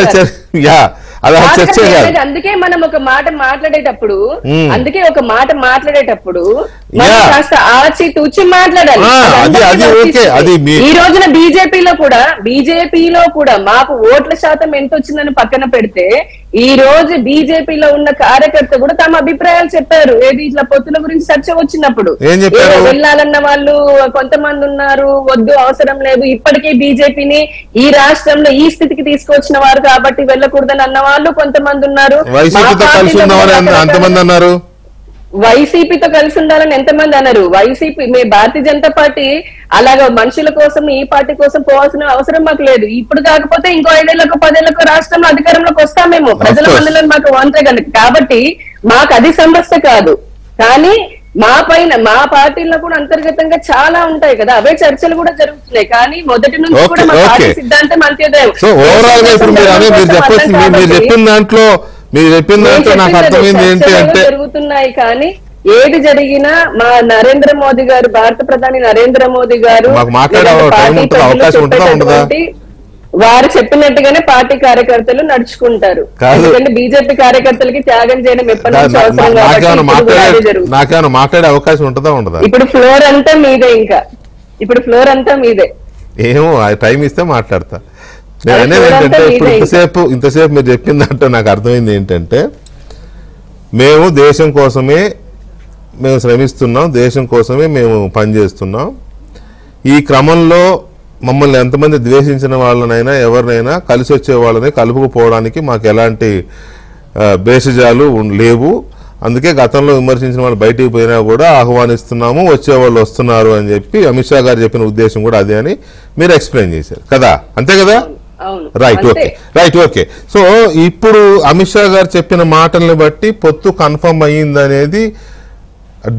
చర్చే కాదు. అందుకే మనం ఒక మాట మాట్లాడేటప్పుడు కాస్త ఆచి తూచి మాట్లాడాలి. ఈ రోజున బీజేపీలో కూడా మాకు ఓట్ల శాతం ఎంత వచ్చిందని పక్కన పెడితే ఈ రోజు బీజేపీలో ఉన్న కార్యకర్త కూడా తమ అభిప్రాయాలు చెప్పారు. ఏది ఇట్లా పొత్తుల గురించి చర్చ వచ్చినప్పుడు వెళ్ళాలన్న వాళ్ళు కొంతమంది ఉన్నారు, వద్దు అవసరం లేదు, ఇప్పటికీ బీజేపీని ఈ రాష్ట్రంలో ఈ స్థితికి తీసుకొచ్చిన వారు కాబట్టి వెళ్ళకూడదని అన్న వాళ్ళు కొంతమంది ఉన్నారు. వైసీపీతో కలిసి ఉండాలని ఎంతమంది అన్నారు. వైసీపీ భారతీయ జనతా పార్టీ అలాగా మనుషుల కోసం ఈ పార్టీ కోసం పోవాల్సిన అవసరం మాకు లేదు. ఇప్పుడు కాకపోతే ఇంకో 5 ఏళ్లకు 10 ఏళ్లకు రాష్ట్రంలో అధికారంలోకి వస్తామేమో, ప్రజల మందిలో మాకు వంతే కనుక. కాబట్టి మాకు అది సమస్య కాదు. కానీ మా పైన మా పార్టీలో కూడా అంతర్గతంగా చాలా ఉంటాయి కదా, అవే చర్చలు కూడా జరుగుతున్నాయి. కానీ మొదటి నుంచి కూడా మా పార్టీ సిద్ధాంతం అంత్యోదయం. మీరు చెప్పిన దాంట్లో నాకు అర్థమైంది ఏంటి అంటే జరుగుతున్నాయి. కానీ ఏది జరిగినా మా నరేంద్ర మోదీ గారు, భారత ప్రధాని నరేంద్ర మోదీ గారు వారు చెప్పినట్టుగానే పార్టీ కార్యకర్తలు నడుచుకుంటారు. ఎందుకంటే బీజేపీ కార్యకర్తలకి త్యాగం చేయడం ఎప్పటి నుంచి అవసరం కాబట్టి మాట్లాడే అవకాశం ఉంటుందా ఉండదా? ఇప్పుడు ఫ్లోర్ అంతా మీదే. ఇంకా ఇప్పుడు ఫ్లోర్ అంతా మీదే. ఏమో టైం ఇస్తే మాట్లాడతా. నేను అనేది ఏంటంటే ఇప్పుడు ఇంతసేపు మీరు చెప్పిందంటే నాకు అర్థమైంది ఏంటంటే మేము దేశం కోసమే మేము శ్రమిస్తున్నాం, దేశం కోసమే మేము పనిచేస్తున్నాం. ఈ క్రమంలో మమ్మల్ని ఎంతమంది ద్వేషించిన వాళ్ళనైనా ఎవరినైనా కలిసి వచ్చే వాళ్ళని కలుపుకుపోవడానికి మాకు ఎలాంటి భేషజాలు లేవు. అందుకే గతంలో విమర్శించిన వాళ్ళు బయటికి పోయినా కూడా ఆహ్వానిస్తున్నాము, వచ్చేవాళ్ళు వస్తున్నారు అని చెప్పి అమిత్ షా గారు చెప్పిన ఉద్దేశం కూడా అదే అని మీరు ఎక్స్ప్లెయిన్ చేశారు కదా, అంతే కదా? Right okay. సో ఇప్పుడు అమిత్ షా గారు చెప్పిన మాటల్ని బట్టి పొత్తు కన్ఫర్మ్ అయ్యింది అనేది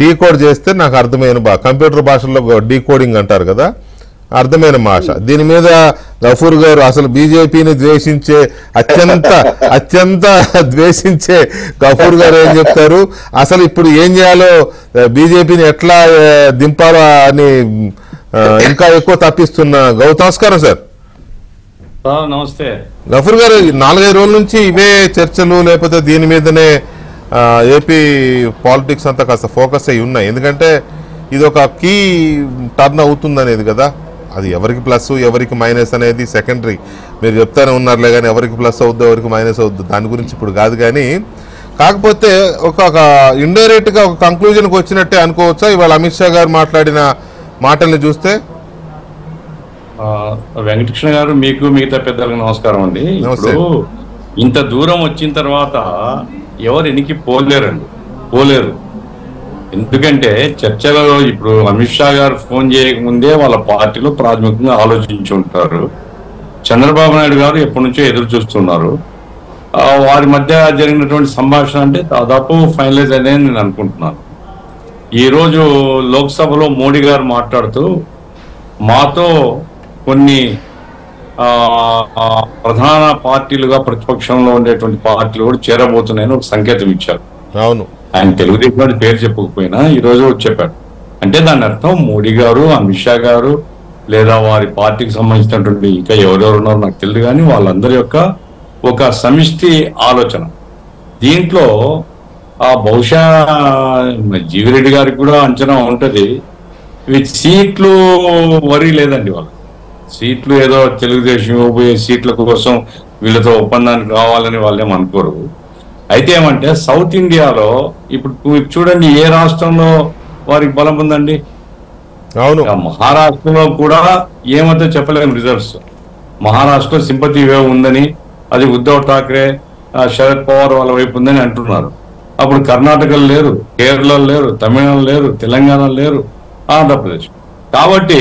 డీకోడ్ చేస్తే నాకు అర్థమైన కంప్యూటర్ భాషలో డీకోడింగ్ అంటారు కదా, అర్థమైన భాష. దీని మీద గఫూర్ గారు అసలు బీజేపీని ద్వేషించే అత్యంత ద్వేషించే గఫూర్ గారు ఏం చెప్తారు, అసలు ఇప్పుడు ఏం చేయాలో, బీజేపీని ఎట్లా దింపాలో అని ఇంకా ఎక్కువ తప్పిస్తున్న నమస్కారం సార్. నమస్తే గఫూర్ గారు. 4-5 రోజుల నుంచి ఇవే చర్చలు, లేకపోతే దీని మీదనే ఏపీ పాలిటిక్స్ అంతా కాస్త ఫోకస్ అయ్యి ఉన్నాయి. ఎందుకంటే ఇది ఒక కీ టర్న్ అవుతుంది అనేది కదా, అది ఎవరికి ప్లస్ ఎవరికి మైనస్ అనేది సెకండరీ. మీరు చెప్తానే ఉన్నారులే కానీ ఎవరికి ప్లస్ అవుద్దో ఎవరికి మైనస్ అవుద్దో దాని గురించి ఇప్పుడు కాదు. కానీ కాకపోతే ఒక ఇండైరెక్ట్గా ఒక కంక్లూజన్కి వచ్చినట్టే అనుకోవచ్చా ఇవాళ అమిత్ షా గారు మాట్లాడిన మాటల్ని చూస్తే? వెంకటకృష్ణ గారు, మీకు మిగతా పెద్దలకు నమస్కారం అండి. ఇప్పుడు ఇంత దూరం వచ్చిన తర్వాత ఎవరు ఎనికి పోలేరు. ఎందుకంటే చర్చలో ఇప్పుడు అమిత్ షా గారు ఫోన్ చేయకముందే వాళ్ళ పార్టీలో ప్రాథమికంగా ఆలోచించి ఉంటారు. చంద్రబాబు నాయుడు గారు ఎప్పటి నుంచో ఎదురు చూస్తున్నారు. వారి మధ్య జరిగినటువంటి సంభాషణ అంటే దాదాపు ఫైనలైజ్ అయ్యిందని నేను అనుకుంటున్నాను. ఈరోజు లోక్సభలో మోడీ గారు మాట్లాడుతూ మాతో కొన్ని ప్రధాన పార్టీలుగా ప్రతిపక్షంలో ఉండేటువంటి పార్టీలు కూడా చేరబోతున్నాయని ఒక సంకేతం ఇచ్చారు. అవును, ఆయన తెలుగుదేశం పేరు చెప్పకపోయినా ఈ రోజు చెప్పాడు. అంటే దాని అర్థం మోడీ గారు, అమిత్ షా గారు, లేదా వారి పార్టీకి సంబంధించినటువంటి ఇంకా ఎవరెవరు ఉన్నారో నాకు తెలియదు కానీ వాళ్ళందరి యొక్క ఒక సమిష్టి ఆలోచన. దీంట్లో బహుశా జీవిరెడ్డి గారికి కూడా అంచనా ఉంటది. సీట్లు వరి లేదండి, వాళ్ళు సీట్లు ఏదో తెలుగుదేశం ఇవ్వబోయే సీట్ల కోసం వీళ్ళతో ఒప్పందానికి రావాలని వాళ్ళేం అనుకోరు. అయితే ఏమంటే సౌత్ ఇండియాలో ఇప్పుడు చూడండి ఏ రాష్ట్రంలో వారికి బలం ఉందండి. అవును, మహారాష్ట్రలో కూడా ఏమంటే చెప్పలేము రిజల్ట్స్. మహారాష్ట్రలో సింపతి వేవ్ ఉందని, అది ఉద్ధవ్ ఠాక్రే, శరద్ పవార్ వాళ్ళ వైపు ఉందని అంటున్నారు. అప్పుడు కర్ణాటకలో లేరు, కేరళలో లేరు, తమిళనాడు లేరు, తెలంగాణ లేరు, ఆంధ్రప్రదేశ్. కాబట్టి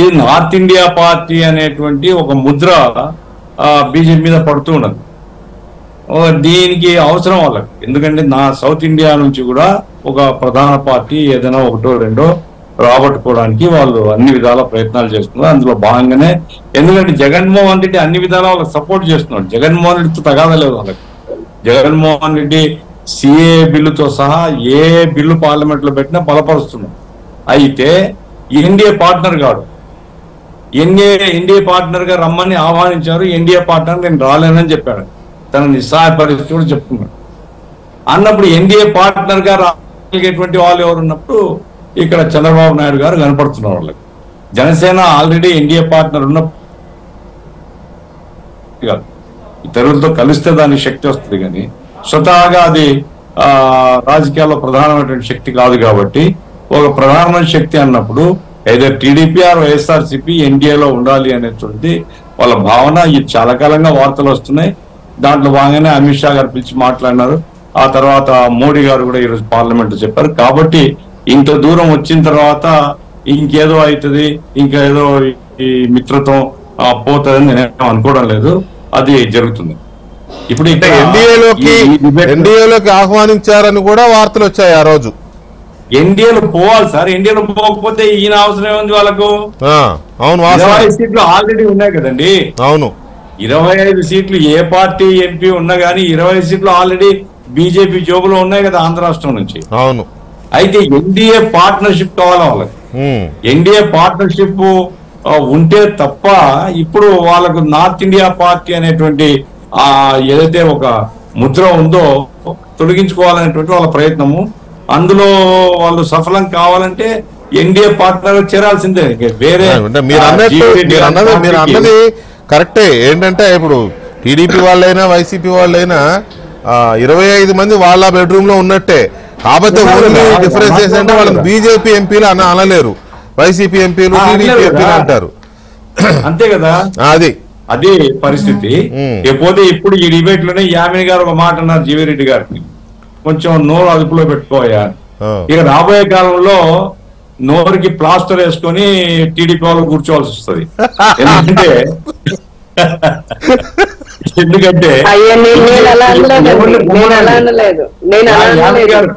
ఇది నార్త్ ఇండియా పార్టీ అనేటువంటి ఒక ముద్ర బీజేపీ మీద పడుతూ ఉన్నది. దీనికి అవసరం వాళ్ళకి. ఎందుకంటే సౌత్ ఇండియా నుంచి కూడా ఒక ప్రధాన పార్టీ ఏదైనా ఒకటో రెండో రాబట్టుకోవడానికి వాళ్ళు అన్ని విధాల ప్రయత్నాలు చేస్తున్నారు. అందులో భాగంగానే ఎందుకంటే జగన్మోహన్ రెడ్డి అన్ని విధాలా వాళ్ళకి సపోర్ట్ చేస్తున్నాడు. జగన్మోహన్ రెడ్డితో తగాదలేదు వాళ్ళకి. జగన్మోహన్ రెడ్డి సిఏ బిల్లుతో సహా ఏ బిల్లు పార్లమెంట్ లో పెట్టినా బలపరుస్తున్నాడు. అయితే ఎన్డీఏ పార్ట్నర్ కాదు, ఎన్డీఏ పార్ట్నర్ గా రమ్మని ఆహ్వానించారు. ఎన్డీఏ పార్ట్నర్ నేను రాలేనని చెప్పాడు. తన నిస్సహాయ పరిస్థితి కూడా చెప్పుకున్నాడు. అన్నప్పుడు ఎన్డీఏ పార్ట్నర్ గా రాగలిగేటువంటి వాళ్ళు ఎవరు ఉన్నప్పుడు ఇక్కడ చంద్రబాబు నాయుడు గారు కనపడుతున్నారు వాళ్ళకి. జనసేన ఆల్రెడీ ఎన్డీఏ పార్ట్నర్ ఉన్నప్పుడు ఇతరులతో కలిస్తే దానికి శక్తి వస్తుంది, కానీ స్వతహాగా అది రాజకీయాల్లో ప్రధానమైనటువంటి శక్తి కాదు. కాబట్టి ఒక ప్రధానమైన శక్తి అన్నప్పుడు ఏదో టీడీపీ ఆర్ వైఎస్ఆర్సీపీ ఎన్డీఏలో ఉండాలి అనేటువంటిది వాళ్ళ భావన. ఇది చాలా కాలంగా వార్తలు వస్తున్నాయి. దాంట్లో భాగంగానే అమిత్ షా గారు పిలిచి మాట్లాడినారు. ఆ తర్వాత మోడీ గారు కూడా ఈరోజు పార్లమెంట్ చెప్పారు. కాబట్టి ఇంత దూరం వచ్చిన తర్వాత ఇంకేదో అవుతుంది, ఇంకేదో ఈ మిత్రత్వం పోతుందని నేను అనుకోవడం లేదు. అది జరుగుతుంది. ఇప్పుడు ఎన్డీఏలోకి ఆహ్వానించారని కూడా వార్తలు వచ్చాయి ఆ రోజు. ఎన్డీఏలో పోవాలి సార్. ఎన్డీఏలో పోకపోతే ఈయన అవసరం ఉంది వాళ్ళకు. 25 సీట్లు ఆల్రెడీ ఉన్నాయి కదండి. అవును, 25 సీట్లు ఏ పార్టీ ఎంపీ ఉన్నా గానీ 25 సీట్లు ఆల్రెడీ బీజేపీ జోబులో ఉన్నాయి కదా ఆంధ్ర రాష్ట్రం నుంచి. అవును, అయితే ఎన్డీఏ పార్ట్నర్షిప్ కావాలి వాళ్ళకి. ఎన్డీఏ పార్ట్నర్షిప్ ఉంటే తప్ప ఇప్పుడు వాళ్ళకు నార్త్ ఇండియా పార్టీ అనేటువంటి ఏదైతే ఒక ముద్ర ఉందో తొలగించుకోవాలనేటువంటి వాళ్ళ ప్రయత్నము. అందులో వాళ్ళు సఫలం కావాలంటే ఎన్డీఏ పార్ట్నర్ చేరాల్సిందే. వేరే మీరు అన్నది కరెక్టే. ఏంటంటే ఇప్పుడు టీడీపీ వాళ్ళైనా వైసీపీ వాళ్ళైనా 25 మంది వాళ్ళ బెడ్రూమ్ లో ఉన్నట్టే. కాబట్టి ఓన్లీ డిఫరెన్స్ ఏంటంటే వాళ్ళని బీజేపీ ఎంపీలు అనలేరు, వైసీపీ ఎంపీలు టీడీపీ ఎంపీలు అంటారు. అంతే కదా, అది పరిస్థితి. లేకపోతే ఇప్పుడు ఈ డిబేట్ లోనే యామిని గారు ఒక మాట అన్నారు జీవిరెడ్డి గారికి, కొంచెం నోరు అదుపులో పెట్టుకోయా. ఇక రాబోయే కాలంలో నోరుకి ప్లాస్టర్ వేసుకొని టీడీపీ వాళ్ళు కూర్చోవాల్సి వస్తుంది. ఎందుకంటే ఎందుకంటే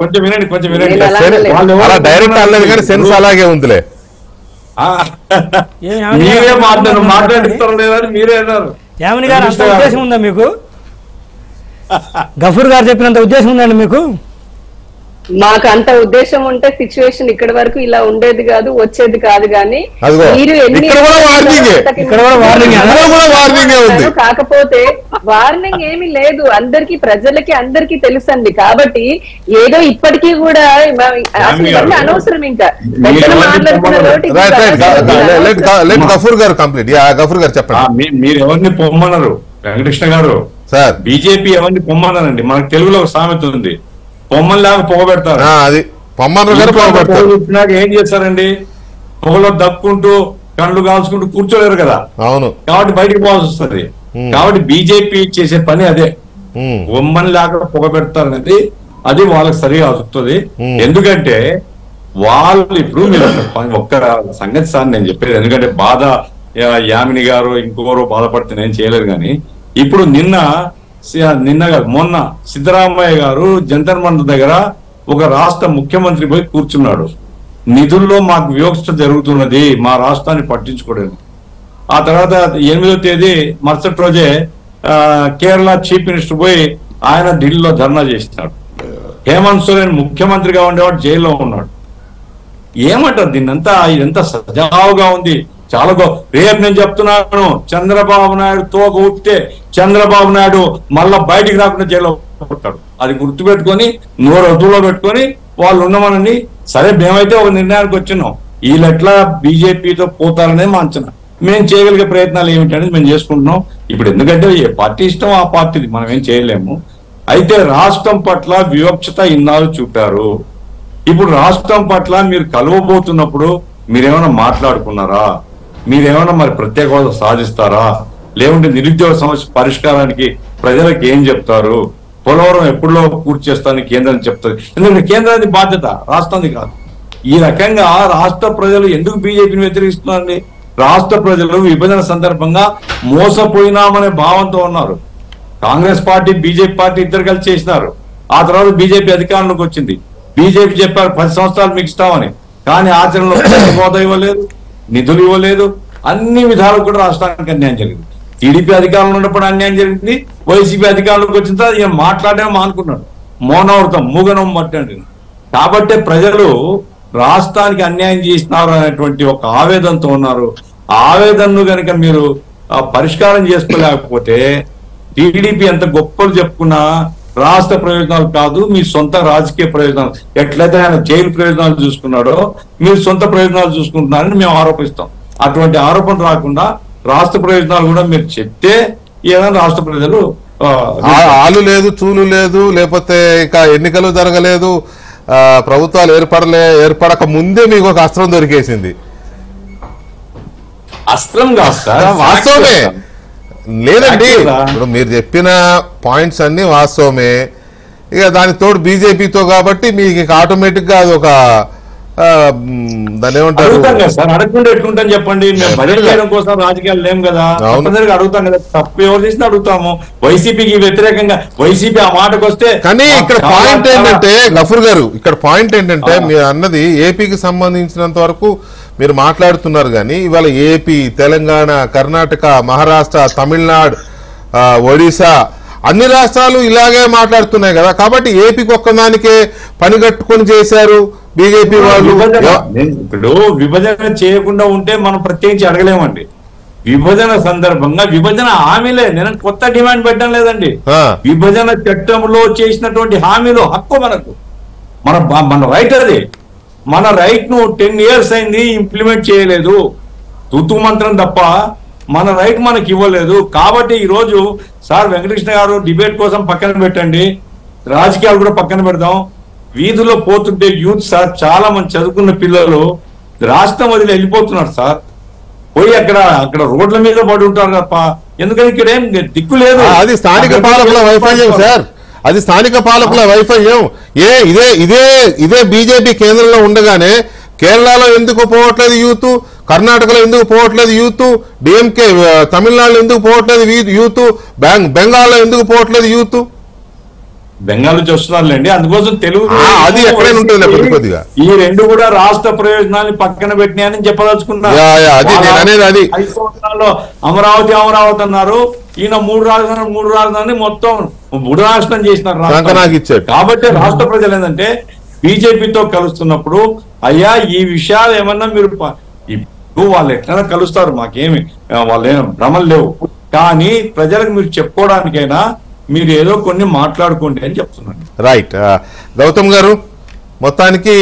కొంచెం వినండి అలా డైరెక్ట్ అనలేదు కానీ సెన్స్ అలాగే ఉందిలే. మీరే మాట్లాడిస్తారు లేదని మీరే అన్నారు. యామిని గారు అంత ఉద్దేశం ఉందా మీకు? గఫూర్ గారు చెప్పినంత ఉద్దేశం ఉందండి మీకు? మాకు అంత ఉద్దేశం ఉంటే సిచ్యువేషన్ ఇక్కడ వరకు ఇలా ఉండేది కాదు, వచ్చేది కాదు. కానీ మీరు కాకపోతే వార్నింగ్ ఏమీ లేదు, అందరికి ప్రజలకి అందరికి తెలుసండి. కాబట్టి ఏదో ఇప్పటికీ కూడా అనవసరం. ఇంకా మీరు ఎవరిని పొమ్మన్నారు వెంకటకృష్ణ గారు? సార్ బీజేపీ ఎవరిని పొమ్మన్నారండి? మనకు తెలుగులో ఒక సామెత ఉంది, పొమ్మల్లాగా పొగబెడతారు. అది పొగబెట్టినాక ఏం చేస్తారండి? పొగలో దక్కుంటూ కళ్ళు కాల్చుకుంటూ కూర్చోలేరు కదా. అవును, కాబట్టి బయటికి పోవాల్సి వస్తుంది. కాబట్టి బీజేపీ చేసే పని అదే, పొమ్మల్లాగా పొగబెడతారనేది అది వాళ్ళకి సరిగా అవుతుంది. ఎందుకంటే వాళ్ళు ఇప్పుడు మీరు ఒక్క సంగతి సార్ నేను చెప్పేది, ఎందుకంటే బాధ యామిని గారు ఇంకొకరు బాధపడితే నేను చేయలేరు. కానీ ఇప్పుడు నిన్న మొన్న సిద్ధరామయ్య గారు జంతర్ మంతర్ దగ్గర ఒక రాష్ట్ర ముఖ్యమంత్రి పోయి కూర్చున్నాడు. నిధుల్లో మాకు వివక్ష జరుగుతున్నది, మా రాష్ట్రాన్ని పట్టించుకోలేదు. ఆ తర్వాత 8వ తేదీ మరుసటి రోజే కేరళ చీఫ్ మినిస్టర్ పోయి ఆయన ఢిల్లీలో ధర్నా చేసినాడు. హేమంత్ సోరెన్ ముఖ్యమంత్రిగా ఉండేవాడు జైల్లో ఉన్నాడు. ఏమంటారు దీన్నంతా? ఇదంతా సజావుగా ఉంది. చాలా రేపు నేను చెప్తున్నాను, చంద్రబాబు నాయుడు తోక ఊపితే చంద్రబాబు నాయుడు మళ్ళా బయటికి రాకుండా జైల్లో ఉంటాడు. అది గుర్తుపెట్టుకొని నోరు అదులో పెట్టుకొని వాళ్ళు ఉండమనండి. సరే, మేమైతే ఒక నిర్ణయానికి వచ్చినాం, వీళ్ళు ఎట్లా బీజేపీతో పోతారనేది మా అంచనా. మేము చేయగలిగే ప్రయత్నాలు ఏమిటనేది మేము చేసుకుంటున్నాం. ఇప్పుడు ఎందుకంటే ఏ పార్టీ ఇష్టం ఆ పార్టీది, మనం ఏం చేయలేము. అయితే రాష్ట్రం పట్ల వివక్షత ఇన్నాళ్ళు చూపారు. ఇప్పుడు రాష్ట్రం పట్ల మీరు కలవబోతున్నప్పుడు మీరేమైనా మాట్లాడుకున్నారా? మీరేమైనా మరి ప్రత్యేక హోదా సాధిస్తారా? లేకుంటే నిరుద్యోగ సమస్య పరిష్కారానికి ప్రజలకు ఏం చెప్తారు? పోలవరం ఎప్పుడులో పూర్తి చేస్తానని కేంద్రం చెప్తుంది. ఎందుకంటే కేంద్రానికి బాధ్యత, రాష్ట్రానికి కాదు. ఈ రకంగా రాష్ట్ర ప్రజలు ఎందుకు బీజేపీని వ్యతిరేకిస్తున్నారండి? రాష్ట్ర ప్రజలు విభజన సందర్భంగా మోసపోయినామనే భావంతో ఉన్నారు. కాంగ్రెస్ పార్టీ బీజేపీ పార్టీ ఇద్దరు కలిసి చేసినారు. ఆ తర్వాత బీజేపీ అధికారంలోకి వచ్చింది. బీజేపీ చెప్పారు 10 సంవత్సరాలు మీకు ఇస్తామని, కానీ ఆచరణలో హోదా ఇవ్వలేదు, నిధులు ఇవ్వలేదు. అన్ని విధాలు కూడా రాష్ట్రానికి అన్యాయం జరిగింది. టీడీపీ అధికారంలో ఉన్నప్పుడు అన్యాయం జరిగింది. వైసీపీ అధికారంలోకి వచ్చిన తర్వాత ఈయన మాట్లాడేమో మానుకున్నాడు, మౌనవ్రతం మూగనం పట్టండి. కాబట్టి ప్రజలు రాష్ట్రానికి అన్యాయం చేసినారు అనేటువంటి ఒక ఆవేదనతో ఉన్నారు. ఆవేదనను కనుక మీరు పరిష్కారం చేసుకోలేకపోతే టీడీపీ ఎంత గొప్పలు చెప్పుకున్నా రాష్ట్ర ప్రయోజనాలు కాదు, మీ సొంత రాజకీయ ప్రయోజనాలు. ఎట్లయితే ఆయన జైలు ప్రయోజనాలు చూసుకున్నాడో మీరు సొంత ప్రయోజనాలు చూసుకుంటున్నారని మేము ఆరోపిస్తాం. అటువంటి ఆరోపణ రాకుండా రాష్ట్ర ప్రయోజనాలు కూడా మీరు చెప్తే ఏదైనా రాష్ట్ర ప్రజలు ఆలు లేదు, చూలు లేదు, లేకపోతే ఇక ఎన్నికలు జరగలేదు, ప్రభుత్వాలు ఏర్పడక ముందే మీకు ఒక అస్త్రం దొరికేసింది. అస్త్రం కాదు సార్, వాస్తవమే. లేదండి, ఇప్పుడు మీరు చెప్పిన పాయింట్స్ అన్ని వాస్తవమే. ఇక దానికి తోడు బీజేపీతో కాబట్టి మీకు ఆటోమేటిక్ గా అది ఒక దాని ఏమంటారు సార్, అడగకుండా ఎట్లుంటాం చెప్పండి. మేము బడ్జెట్ చేయడం కోసం రాజకీయాలు లేం కదా, తప్పనిసరిగా అడుగుతాం కదా. తప్పు ఎవరు చేసినా అడుగుతాము. వైసీపీకి వ్యతిరేకంగా వైసీపీ ఆ మాటకు వస్తే. కానీ ఇక్కడ పాయింట్ ఏంటంటే గఫూర్ గారు, ఇక్కడ పాయింట్ ఏంటంటే మీరు అన్నది ఏపీకి సంబంధించినంత వరకు మీరు మాట్లాడుతున్నారు. కానీ ఇవాళ ఏపీ, తెలంగాణ, కర్ణాటక, మహారాష్ట్ర, తమిళనాడు, ఒడిశా అన్ని రాష్ట్రాలు ఇలాగే మాట్లాడుతున్నాయి కదా. కాబట్టి ఏపీకి ఒక్కదానికే పని కట్టుకొని చేశారు బీజేపీ వాళ్ళు. ఇప్పుడు విభజన చేయకుండా ఉంటే మనం ప్రత్యేకించి అడగలేమండి. విభజన సందర్భంగా విభజన హామీలే, నేను కొత్త డిమాండ్ పెట్టడం లేదండి. విభజన చట్టంలో చేసినటువంటి హామీలు హక్కు మనకు, మన రైట్. అది మన రైట్ ను 10 years అయింది, ఇంప్లిమెంట్ చేయలేదు. తూతూ మంత్రం తప్ప మన రైట్ మనకి ఇవ్వలేదు. కాబట్టి ఈ రోజు సార్ వెంకటకృష్ణ గారు డిబేట్ కోసం పక్కన పెట్టండి, రాజకీయాలు కూడా పక్కన పెడదాం. వీధుల్లో పోతుంటే యూత్ సార్, చాలా మంది చదువుకున్న పిల్లలు రాష్ట్రం వదిలి వెళ్ళిపోతున్నారు సార్. పోయి అక్కడ రోడ్ల మీద పడి ఉంటారు తప్ప, ఎందుకని ఇక్కడ ఏం దిక్కు లేదు. అది స్థానిక పాలకుల వైఫల్యం సార్, అది స్థానిక పాలకుల వైఫల్యం. ఇదే బీజేపీ కేంద్రంలో ఉండగానే కేరళలో ఎందుకు పోవట్లేదు యూత్, కర్ణాటకలో ఎందుకు పోవట్లేదు యూత్, డిఎంకే తమిళనాడులో ఎందుకు పోవట్లేదు యూత్, బెంగాల్లో ఎందుకు పోవట్లేదు యూత్? బెంగాల్ నుంచి వస్తున్నారులేండి, అందుకోసం తెలుగు అది ఎక్కడైనా ఉంటుంది కొద్దిగా. ఈ రెండు కూడా రాష్ట్ర ప్రయోజనాన్ని పక్కన పెట్టినాయని చెప్పదలుచుకున్నారు. 5 సంవత్సరాల్లో అమరావతి అన్నారు, ఈయన 3 రాజధాని మొత్తం బుడనాశనం చేసినారు. కాబట్టి రాష్ట్ర ప్రజలు ఏంటంటే బీజేపీతో కలుస్తున్నప్పుడు అయ్యా ఈ విషయాలు ఏమన్నా మీరు ఇప్పుడు వాళ్ళు ఎట్లైనా కలుస్తారు, మాకేమి వాళ్ళేం భ్రమలు లేవు, కానీ ప్రజలకు మీరు చెప్పుకోవడానికైనా మీరు ఏదో కొన్ని మాట్లాడుకోండి అని చెప్తున్నాను. రైట్. గౌతమ్ గారు, మొత్తానికి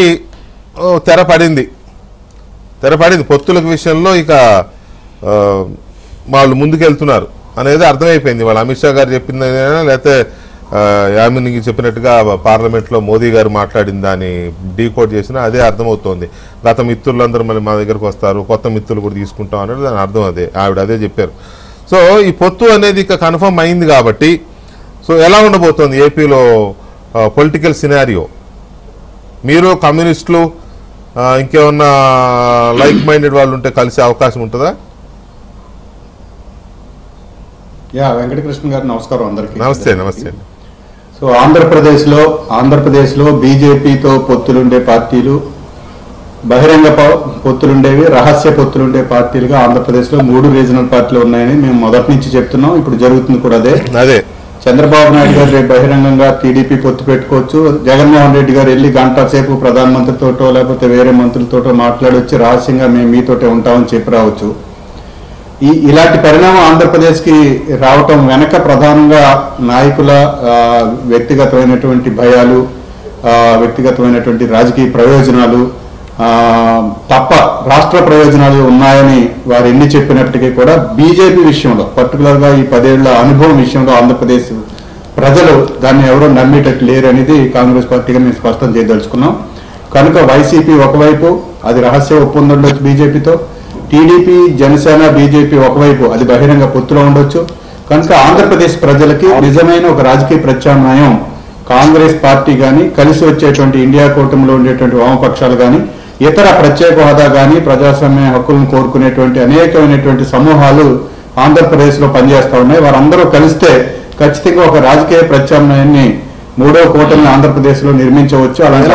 తెరపడింది పొత్తుల విషయంలో, ఇక వాళ్ళు ముందుకెళ్తున్నారు అనేది అర్థమైపోయింది. వాళ్ళు అమిత్ షా గారు చెప్పిందైనా లేకపోతే యామినికి చెప్పినట్టుగా పార్లమెంట్లో మోదీ గారు మాట్లాడిన దాన్ని డీకోడ్ చేసినా అదే అర్థమవుతోంది. గత మిత్రులందరూ మళ్ళీ మా దగ్గరకు వస్తారు, కొత్త మిత్రులు కూడా తీసుకుంటాం అనేది దాని అర్థం అదే. ఆవిడ అదే చెప్పారు. సో ఈ పొత్తు అనేది ఇక కన్ఫర్మ్ అయింది కాబట్టి, సో ఎలా ఉండబోతోంది ఏపీలో పొలిటికల్ సినారియో? మీరు కమ్యూనిస్టులు ఇంకేమన్నా లైక్ మైండెడ్ వాళ్ళు ఉంటే కలిసే అవకాశం ఉంటుందా? వెంకటకృష్ణ గారు నమస్కారం అందరికీ. నమస్తే. నమస్తే. సో ఆంధ్రప్రదేశ్లో బీజేపీతో పొత్తులుండే పార్టీలు, బహిరంగ పొత్తులుండేవి, రహస్య పొత్తులుండే పార్టీలుగా ఆంధ్రప్రదేశ్లో 3 రీజనల్ పార్టీలు ఉన్నాయని మేము మొదటి నుంచి చెప్తున్నాం. ఇప్పుడు జరుగుతుంది కూడా అదే. చంద్రబాబు నాయుడు గారు రేపు బహిరంగంగా టీడీపీ పొత్తు పెట్టుకోవచ్చు. జగన్మోహన్ రెడ్డి గారు వెళ్ళి గంట సేపు ప్రధానమంత్రితోటో లేకపోతే వేరే మంత్రులతోటో మాట్లాడొచ్చి రహస్యంగా మేము మీతోటే ఉంటామని చెప్పి రావచ్చు. ఇలాంటి పరిణామం ఆంధ్రప్రదేశ్కి రావటం వెనక ప్రధానంగా నాయకుల వ్యక్తిగతమైనటువంటి భయాలు, వ్యక్తిగతమైనటువంటి రాజకీయ ప్రయోజనాలు తప్ప రాష్ట్ర ప్రయోజనాలు ఉన్నాయని వారు ఎన్ని చెప్పినప్పటికీ కూడా బీజేపీ విషయంలో, పర్టికులర్గా ఈ 10 ఏళ్ల అనుభవం విషయంలో ఆంధ్రప్రదేశ్ ప్రజలు దాన్ని ఎవరో నమ్మేటట్టు లేరు అనేది కాంగ్రెస్ పార్టీగా మేము స్పష్టం చేయదలుచుకున్నాం. కనుక వైసీపీ ఒకవైపు అది రహస్య ఒప్పందం ఉండొచ్చు బీజేపీతో, టీడీపీ, జనసేన, బీజేపీ ఒకవైపు అది బహిరంగ పొత్తులో ఉండొచ్చు. కనుక ఆంధ్రప్రదేశ్ ప్రజలకి నిజమైన ఒక రాజకీయ ప్రత్యామ్నాయం కాంగ్రెస్ పార్టీ కానీ, కలిసి వచ్చేటువంటి ఇండియా కూటమిలో ఉండేటువంటి వామపక్షాలు కానీ, ఇతర ప్రత్యేక హోదా కానీ, ప్రజాస్వామ్య హక్కులను కోరుకునేటువంటి అనేకమైనటువంటి సమూహాలు ఆంధ్రప్రదేశ్లో పనిచేస్తూ ఉన్నాయి. వారందరూ కలిస్తే ఖచ్చితంగా ఒక రాజకీయ ప్రత్యామ్నాయాన్ని 3వ కూటమిని ఆంధ్రప్రదేశ్లో నిర్మించవచ్చు. అలాంటి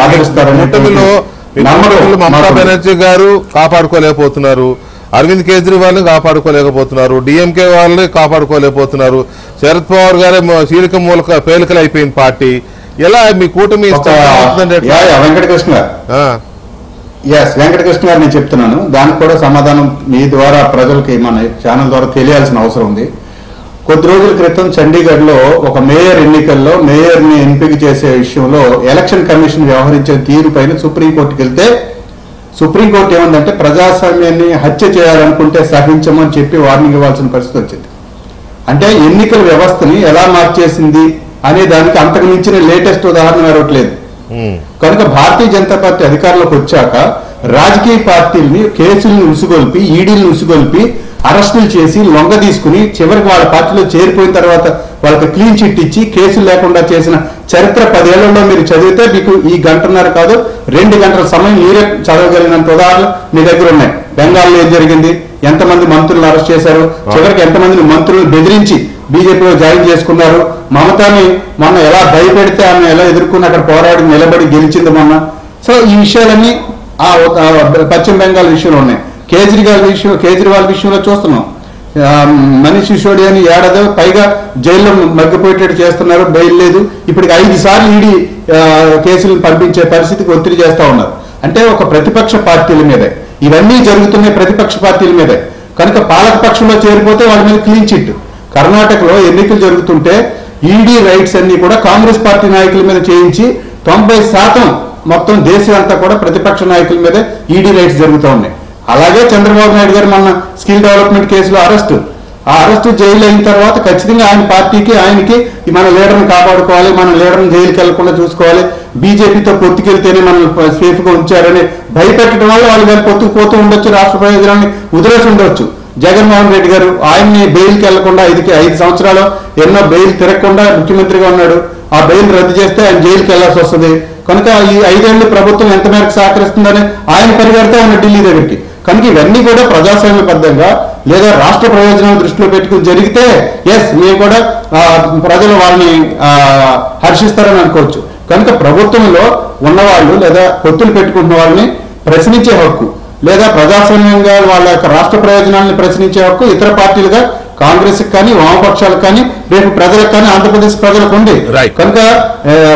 ఆదరిస్తారని మమతా బెనర్జీ గారు కాపాడుకోలేకపోతున్నారు, అరవింద్ కేజ్రీవాల్ కాపాడుకోలేకపోతున్నారు, డిఎంకే వాళ్ళని కాపాడుకోలేకపోతున్నారు, శరద్ పవార్ గారే చీలిక మూలక పేలికలు అయిపోయిన పార్టీ. ఎలా మీ కూటమి వెంకటకృష్ణ గారు నేను చెప్తున్నాను, దానికి కూడా సమాధానం మీ ద్వారా ప్రజలకి మన ఛానల్ ద్వారా తెలియాల్సిన అవసరం ఉంది. కొద్ది రోజుల క్రితం చండీగఢ్ లో ఒక మేయర్ ఎన్నికల్లో మేయర్ ని ఎంపిక చేసే విషయంలో ఎలక్షన్ కమిషన్ వ్యవహరించిన తీరు పైన సుప్రీంకోర్టుకి వెళ్తే సుప్రీంకోర్టు ఏమందంటే ప్రజాస్వామ్యాన్ని హత్య చేయాలనుకుంటే సహించమని చెప్పి వార్నింగ్ ఇవ్వాల్సిన పరిస్థితి వచ్చింది. అంటే ఎన్నికల వ్యవస్థని ఎలా మార్చేసింది అనే దానికి అంతకు మించిన లేటెస్ట్ ఉదాహరణ మరొకట్లేదు. కనుక భారతీయ జనతా పార్టీ అధికారంలోకి వచ్చాక రాజకీయ పార్టీలని కేసులను ఉసుగొల్పి, ఈడీలను ఉసుగొల్పి అరెస్టులు చేసి లొంగ తీసుకుని చివరికి వాళ్ళ పార్టీలో చేరిపోయిన తర్వాత వాళ్ళకి క్లీన్ చిట్ ఇచ్చి కేసులు లేకుండా చేసిన చరిత్ర 10 ఏళ్లలో మీరు చదివితే మీకు ఈ 1.5 కాదు 2 గంటల సమయం మీరే చదవగలిగినంత ఉదాహరణలు మీ దగ్గర ఉన్నాయి. బెంగాల్లో ఏం జరిగింది, ఎంతమంది మంత్రులను అరెస్ట్ చేశారు, చివరికి ఎంతమందిని మంత్రులను బెదిరించి బీజేపీలో జాయిన్ చేసుకున్నారు, మమతాని మొన్న ఎలా భయపెడితే ఆమె ఎలా ఎదుర్కొని అక్కడ పోరాడి నిలబడి గెలిచింది మొన్న. సో ఈ విషయాలన్నీ పశ్చిమ బెంగాల్ విషయంలో ఉన్నాయి. కేజ్రీవాల్ విషయంలో చూస్తున్నాం. మనీష్ సిసోడియాని ఏడాది పైగా జైల్లో మగ్గిపోయేటట్టు చేస్తున్నారు, బెయిల్ లేదు. ఇప్పటికి 5 సార్లు ఈడీ కేసులను పంపించే పరిస్థితికి ఒత్తిడి చేస్తా ఉన్నారు. అంటే ఒక ప్రతిపక్ష పార్టీల మీదే ఇవన్నీ జరుగుతున్నాయి, ప్రతిపక్ష పార్టీల మీదే. కనుక పాలక పక్షంలో చేరిపోతే వాళ్ళ మీద క్లీన్ చిట్. కర్ణాటకలో ఎన్నికలు జరుగుతుంటే ఈడీ రైట్స్ అన్ని కూడా కాంగ్రెస్ పార్టీ నాయకుల మీద చేయించి 90% మొత్తం దేశం అంతా కూడా ప్రతిపక్ష నాయకుల మీద ఈడీ రైట్స్ జరుగుతూ ఉన్నాయి. అలాగే చంద్రబాబు నాయుడు గారు మొన్న స్కిల్ డెవలప్మెంట్ కేసులో అరెస్టు జైలు అయిన తర్వాత ఖచ్చితంగా ఆయన పార్టీకి ఆయనకి మన లీడర్ని కాపాడుకోవాలి, మన లీడర్ని జైలుకి వెళ్లకుండా చూసుకోవాలి, బీజేపీతో పొత్తుకెళ్తేనే మనం సేఫ్ గా ఉంచారని భయపెట్టడం వల్ల వాళ్ళు పొత్తుకు పోతూ ఉండొచ్చు, రాష్ట్ర ప్రయోజనాన్ని వదిలేసి ఉండొచ్చు. జగన్మోహన్ రెడ్డి గారు ఆయన్ని బెయిల్కి వెళ్లకుండా 5 సంవత్సరాలు ఎన్నో బెయిల్ తిరగకుండా ముఖ్యమంత్రిగా ఉన్నాడు. ఆ బెయిల్ రద్దు చేస్తే ఆయన జైలుకి వెళ్లాల్సి వస్తుంది. కనుక ఈ 5 ఏళ్లు ప్రభుత్వం ఎంత మేరకు సహకరిస్తుందని ఆయన పరిగెడతా ఉన్న ఢిల్లీ దగ్గరికి. కనుక ఇవన్నీ కూడా ప్రజాస్వామ్యబద్ధంగా లేదా రాష్ట్ర ప్రయోజనాలు దృష్టిలో పెట్టుకుని జరిగితే మేము కూడా ప్రజలు వాళ్ళని హర్షిస్తారని అనుకోవచ్చు. కనుక ప్రభుత్వంలో ఉన్నవాళ్ళు లేదా పొత్తులు పెట్టుకుంటున్న వాళ్ళని ప్రశ్నించే హక్కు లేదా ప్రజాస్వామ్యంగా వాళ్ళ యొక్క రాష్ట్ర ప్రయోజనాలను ప్రశ్నించే హక్కు ఇతర పార్టీలుగా కాంగ్రెస్ కానీ వామపక్షాలకు కానీ రేపు ప్రజలకు కానీ ఆంధ్రప్రదేశ్ ప్రజలకు ఉంది. కనుక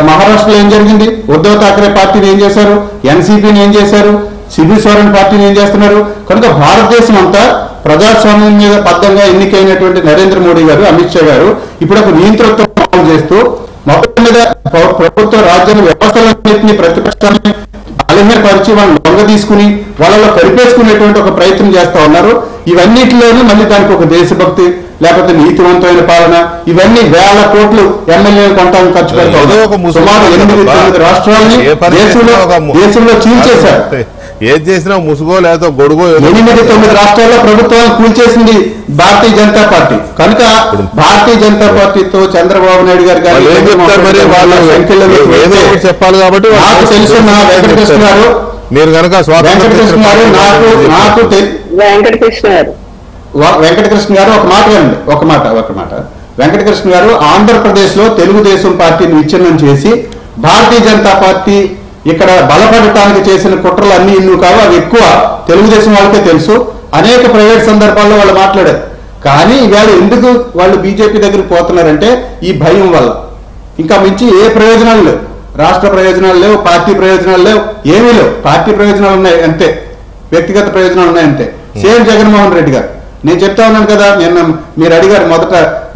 మహారాష్ట్రలో ఏం జరిగింది, ఉద్ధవ్ ఠాక్రే పార్టీని ఏం చేశారు, ఎన్సీపీని ఏం చేశారు, శిబు సోరెన్ పార్టీని ఏం చేస్తున్నారు. కనుక భారతదేశం అంతా ప్రజాస్వామ్యం మీద బద్ధంగా ఎన్నికైనటువంటి నరేంద్ర మోడీ గారు, అమిత్ షా గారు ఇప్పుడు ఒక నియంతృత్వం అమలు చేస్తూ మొత్తం మీద ప్రభుత్వ రాజ్యాంగ వ్యవస్థలన్నింటినీ ప్రతిపక్షాన్ని బలహీనపరిచి వాళ్ళని లొంగ తీసుకుని వాళ్ళలో కలిపేసుకునేటువంటి ఒక ప్రయత్నం చేస్తా ఉన్నారు. ఇవన్నిటిలోనూ మళ్ళీ దానికి ఒక దేశభక్తి లేకపోతే నీతివంతమైన పాలన ఇవన్నీ వేల కోట్లు ఎమ్మెల్యేలు కొంటానికి ఖర్చు పెడతారు. సుమారు 8-9 రాష్ట్రాలని దేశంలో చీల్చేశారు. ఏది చేసినా ముసుగో లేదా గొడుగో 8-9 రాష్ట్రాల్లో ప్రభుత్వాన్ని కూల్చేసింది భారతీయ జనతా పార్టీ. కనుక భారతీయ జనతా పార్టీతో చంద్రబాబు నాయుడు గారు చెప్పాలి కాబట్టి నాకు తెలుసున్న వెంకటకృష్ణ గారు మీరు కనుక వెంకటకృష్ణ గారు ఒక మాట వెంకటకృష్ణ గారు ఆంధ్రప్రదేశ్ లో తెలుగుదేశం పార్టీని విచ్ఛిన్నం చేసి భారతీయ జనతా పార్టీ ఇక్కడ బలపడటానికి చేసిన కుట్రలు అన్ని ఇన్ను కావు, అవి ఎక్కువ తెలుగుదేశం వాళ్ళకే తెలుసు. అనేక ప్రైవేట్ సందర్భాల్లో వాళ్ళు మాట్లాడారు. కానీ ఇవాళ ఎందుకు వాళ్ళు బీజేపీ దగ్గరికి పోతున్నారంటే ఈ భయం వల్ల. ఇంకా మించి ఏ ప్రయోజనాలు లేవు, రాష్ట్ర ప్రయోజనాలు లేవు, పార్టీ ప్రయోజనాలు లేవు, ఏమీ లేవు. పార్టీ ప్రయోజనాలు ఉన్నాయి అంతే, వ్యక్తిగత ప్రయోజనాలు ఉన్నాయి అంతే. సేమ్ జగన్మోహన్ రెడ్డి గారు నేను చెప్తా ఉన్నాను కదా, నిన్న మీరు అడిగారు మొదట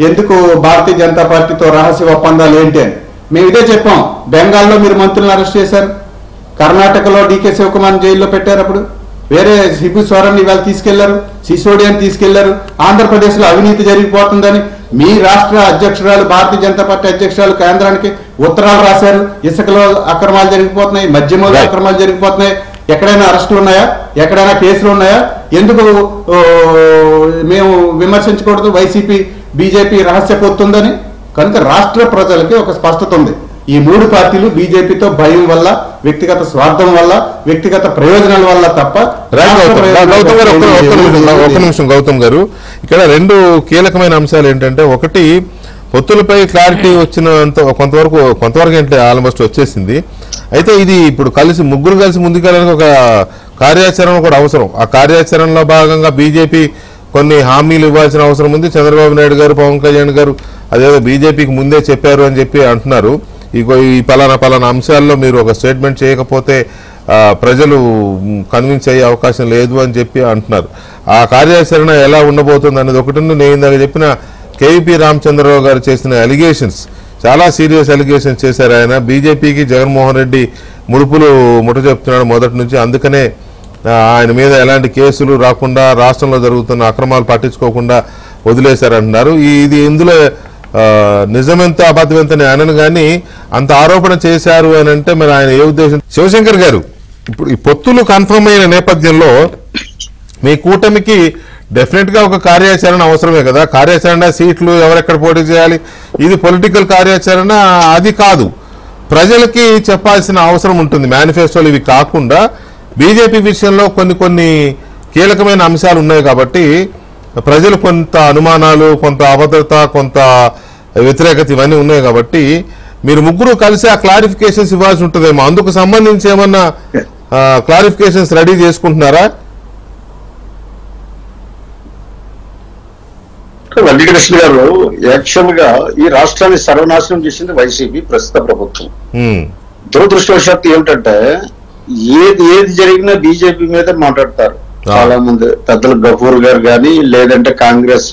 ఎందుకు భారతీయ జనతా పార్టీతో రహస్య ఒప్పందాలు ఏంటి అని. మేము ఇదే చెప్పాం. బెంగాల్లో మీరు మంత్రులను అరెస్ట్ చేశారు, కర్ణాటకలో డీకే శివకుమార్ జైల్లో పెట్టారు, అప్పుడు వేరే శిబు సోరెన్ ఇవాళ తీసుకెళ్లారు, సిసోడియాని తీసుకెళ్లారు. ఆంధ్రప్రదేశ్ లో అవినీతి జరిగిపోతుందని మీ రాష్ట్ర అధ్యక్షురాలు భారతీయ జనతా పార్టీ అధ్యక్షురాలు కేంద్రానికి ఉత్తరాలు రాశారు. ఇసుకలో అక్రమాలు జరిగిపోతున్నాయి, మద్యంలో అక్రమాలు జరిగిపోతున్నాయి. ఎక్కడైనా అరెస్టులు ఉన్నాయా, ఎక్కడైనా కేసులు ఉన్నాయా? ఎందుకు మేము విమర్శించకూడదు వైసీపీ బీజేపీ రహస్య పొత్తుందని? కనుక రాష్ట్ర ప్రజలకి ఒక స్పష్టత ఉంది. ఈ 3 పార్టీలు బీజేపీతో భయం వల్ల, వ్యక్తిగత స్వార్థం వల్ల, వ్యక్తిగత ప్రయోజనాల వల్ల తప్ప. ఒక్క నిమిషం గౌతమ్ గారు, ఇక్కడ 2 కీలకమైన అంశాలు ఏంటంటే, ఒకటి పొత్తులపై క్లారిటీ వచ్చినంత కొంతవరకు ఏంటంటే ఆల్మోస్ట్ వచ్చేసింది. అయితే ఇది ఇప్పుడు ముగ్గురు కలిసి ముందుకెళ్ళడానికి ఒక కార్యాచరణ కూడా అవసరం. ఆ కార్యాచరణలో భాగంగా బీజేపీ కొన్ని హామీలు ఇవ్వాల్సిన అవసరం ఉంది. చంద్రబాబు నాయుడు గారు, పవన్ కళ్యాణ్ గారు అదేదో బీజేపీకి ముందే చెప్పారు అని చెప్పి అంటున్నారు. ఈ పలానా అంశాల్లో మీరు ఒక స్టేట్మెంట్ చేయకపోతే ప్రజలు కన్విన్స్ అయ్యే అవకాశం లేదు అని చెప్పి అంటున్నారు. ఆ కార్యాచరణ ఎలా ఉండబోతుంది అనేది ఒకటి. నేను ఇందాక చెప్పిన కేవీపీ రామచంద్రరావు గారు చేసిన అలిగేషన్స్ చాలా సీరియస్ అలిగేషన్స్ చేశారు. ఆయన బీజేపీకి జగన్మోహన్ రెడ్డి ముఠ చెప్తున్నాడు మొదటి నుంచి. అందుకనే ఆయన మీద ఎలాంటి కేసులు రాకుండా రాష్ట్రంలో జరుగుతున్న అక్రమాలు పట్టించుకోకుండా వదిలేశారంటున్నారు. ఇది ఇందులో నిజమెంత అబద్ధమెంత అనను కానీ అంత ఆరోపణ చేశారు అని అంటే మరి ఆయన ఏ ఉద్దేశం? శివశంకర్ గారు, ఇప్పుడు ఈ పొత్తులు కన్ఫర్మ్ అయిన నేపథ్యంలో మీ కూటమికి డెఫినెట్ గా ఒక కార్యాచరణ అవసరమే కదా. కార్యాచరణ సీట్లు ఎవరెక్కడ పోటీ చేయాలి, ఇది పొలిటికల్ కార్యాచరణ అది కాదు. ప్రజలకి చెప్పాల్సిన అవసరం ఉంటుంది. మేనిఫెస్టోలు ఇవి కాకుండా బీజేపీ విషయంలో కొన్ని కీలకమైన అంశాలు ఉన్నాయి కాబట్టి ప్రజలు కొంత అనుమానాలు, కొంత అభద్రత, కొంత వ్యతిరేకత ఇవన్నీ ఉన్నాయి కాబట్టి మీరు ముగ్గురు కలిసి ఆ క్లారిఫికేషన్స్ ఇవ్వాల్సి ఉంటుందేమో. అందుకు సంబంధించి ఏమన్నా క్లారిఫికేషన్స్ రెడీ చేసుకుంటున్నారా? వెంకటకృష్ణ గారు, యాక్చువల్ గా ఈ రాష్ట్రాన్ని సర్వనాశనం చేసింది వైసీపీ ప్రస్తుత ప్రభుత్వం. దురదృష్టవశాత్తు ఏమిటంటే ఏది జరిగినా బీజేపీ మీద మాట్లాడతారు చాలా మంది పెద్దలు, గఫూర్ గారు కానీ లేదంటే కాంగ్రెస్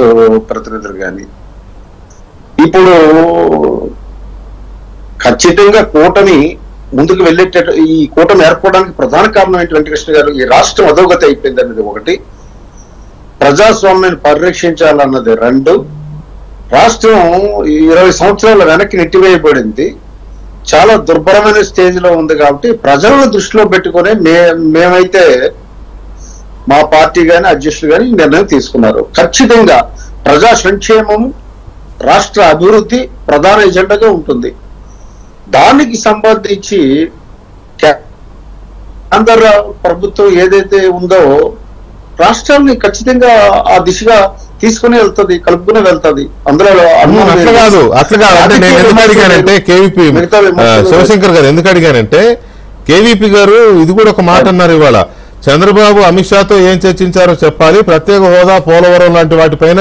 ప్రతినిధులు కానీ. ఇప్పుడు ఖచ్చితంగా కూటమి ముందుకు వెళ్ళేట ఈ కూటమి ఏర్పడడానికి ప్రధాన కారణం ఏంటి వెంకటకృష్ణ గారు? ఈ రాష్ట్రం అధోగతి అయిపోయింది అన్నది ఒకటి, ప్రజాస్వామ్యాన్ని పరిరక్షించాలన్నది 2, రాష్ట్రం 20 సంవత్సరాల వెనక్కి నెట్టివేయబడింది, చాలా దుర్భరమైన స్టేజ్ లో ఉంది. కాబట్టి ప్రజలను దృష్టిలో పెట్టుకుని మేమైతే మా పార్టీ గాని అధ్యక్షులు గాని ఈ నిర్ణయం తీసుకున్నారు. ఖచ్చితంగా ప్రజా సంక్షేమం, రాష్ట్ర అభివృద్ధి ప్రధాన ఎజెండాగా ఉంటుంది. దానికి సంబంధించి కేంద్ర ప్రభుత్వం ఏదైతే ఉందో రాష్ట్రాన్ని ఖచ్చితంగా ఆ దిశగా తీసుకుని వెళ్తుంది, కలుపుకుని వెళ్తుంది. అందులో అట్లా కాదు అంటే నేను ఎందుకు అడిగానంటే కేవీపీ శివశంకర్ గారు ఎందుకు అడిగానంటే కేవీపీ గారు ఇది కూడా ఒక మాట అన్నారు ఇవాళ. చంద్రబాబు అమిత్ షాతో ఏం చర్చించారో చెప్పాలి, ప్రత్యేక హోదా, పోలవరం లాంటి వాటిపైన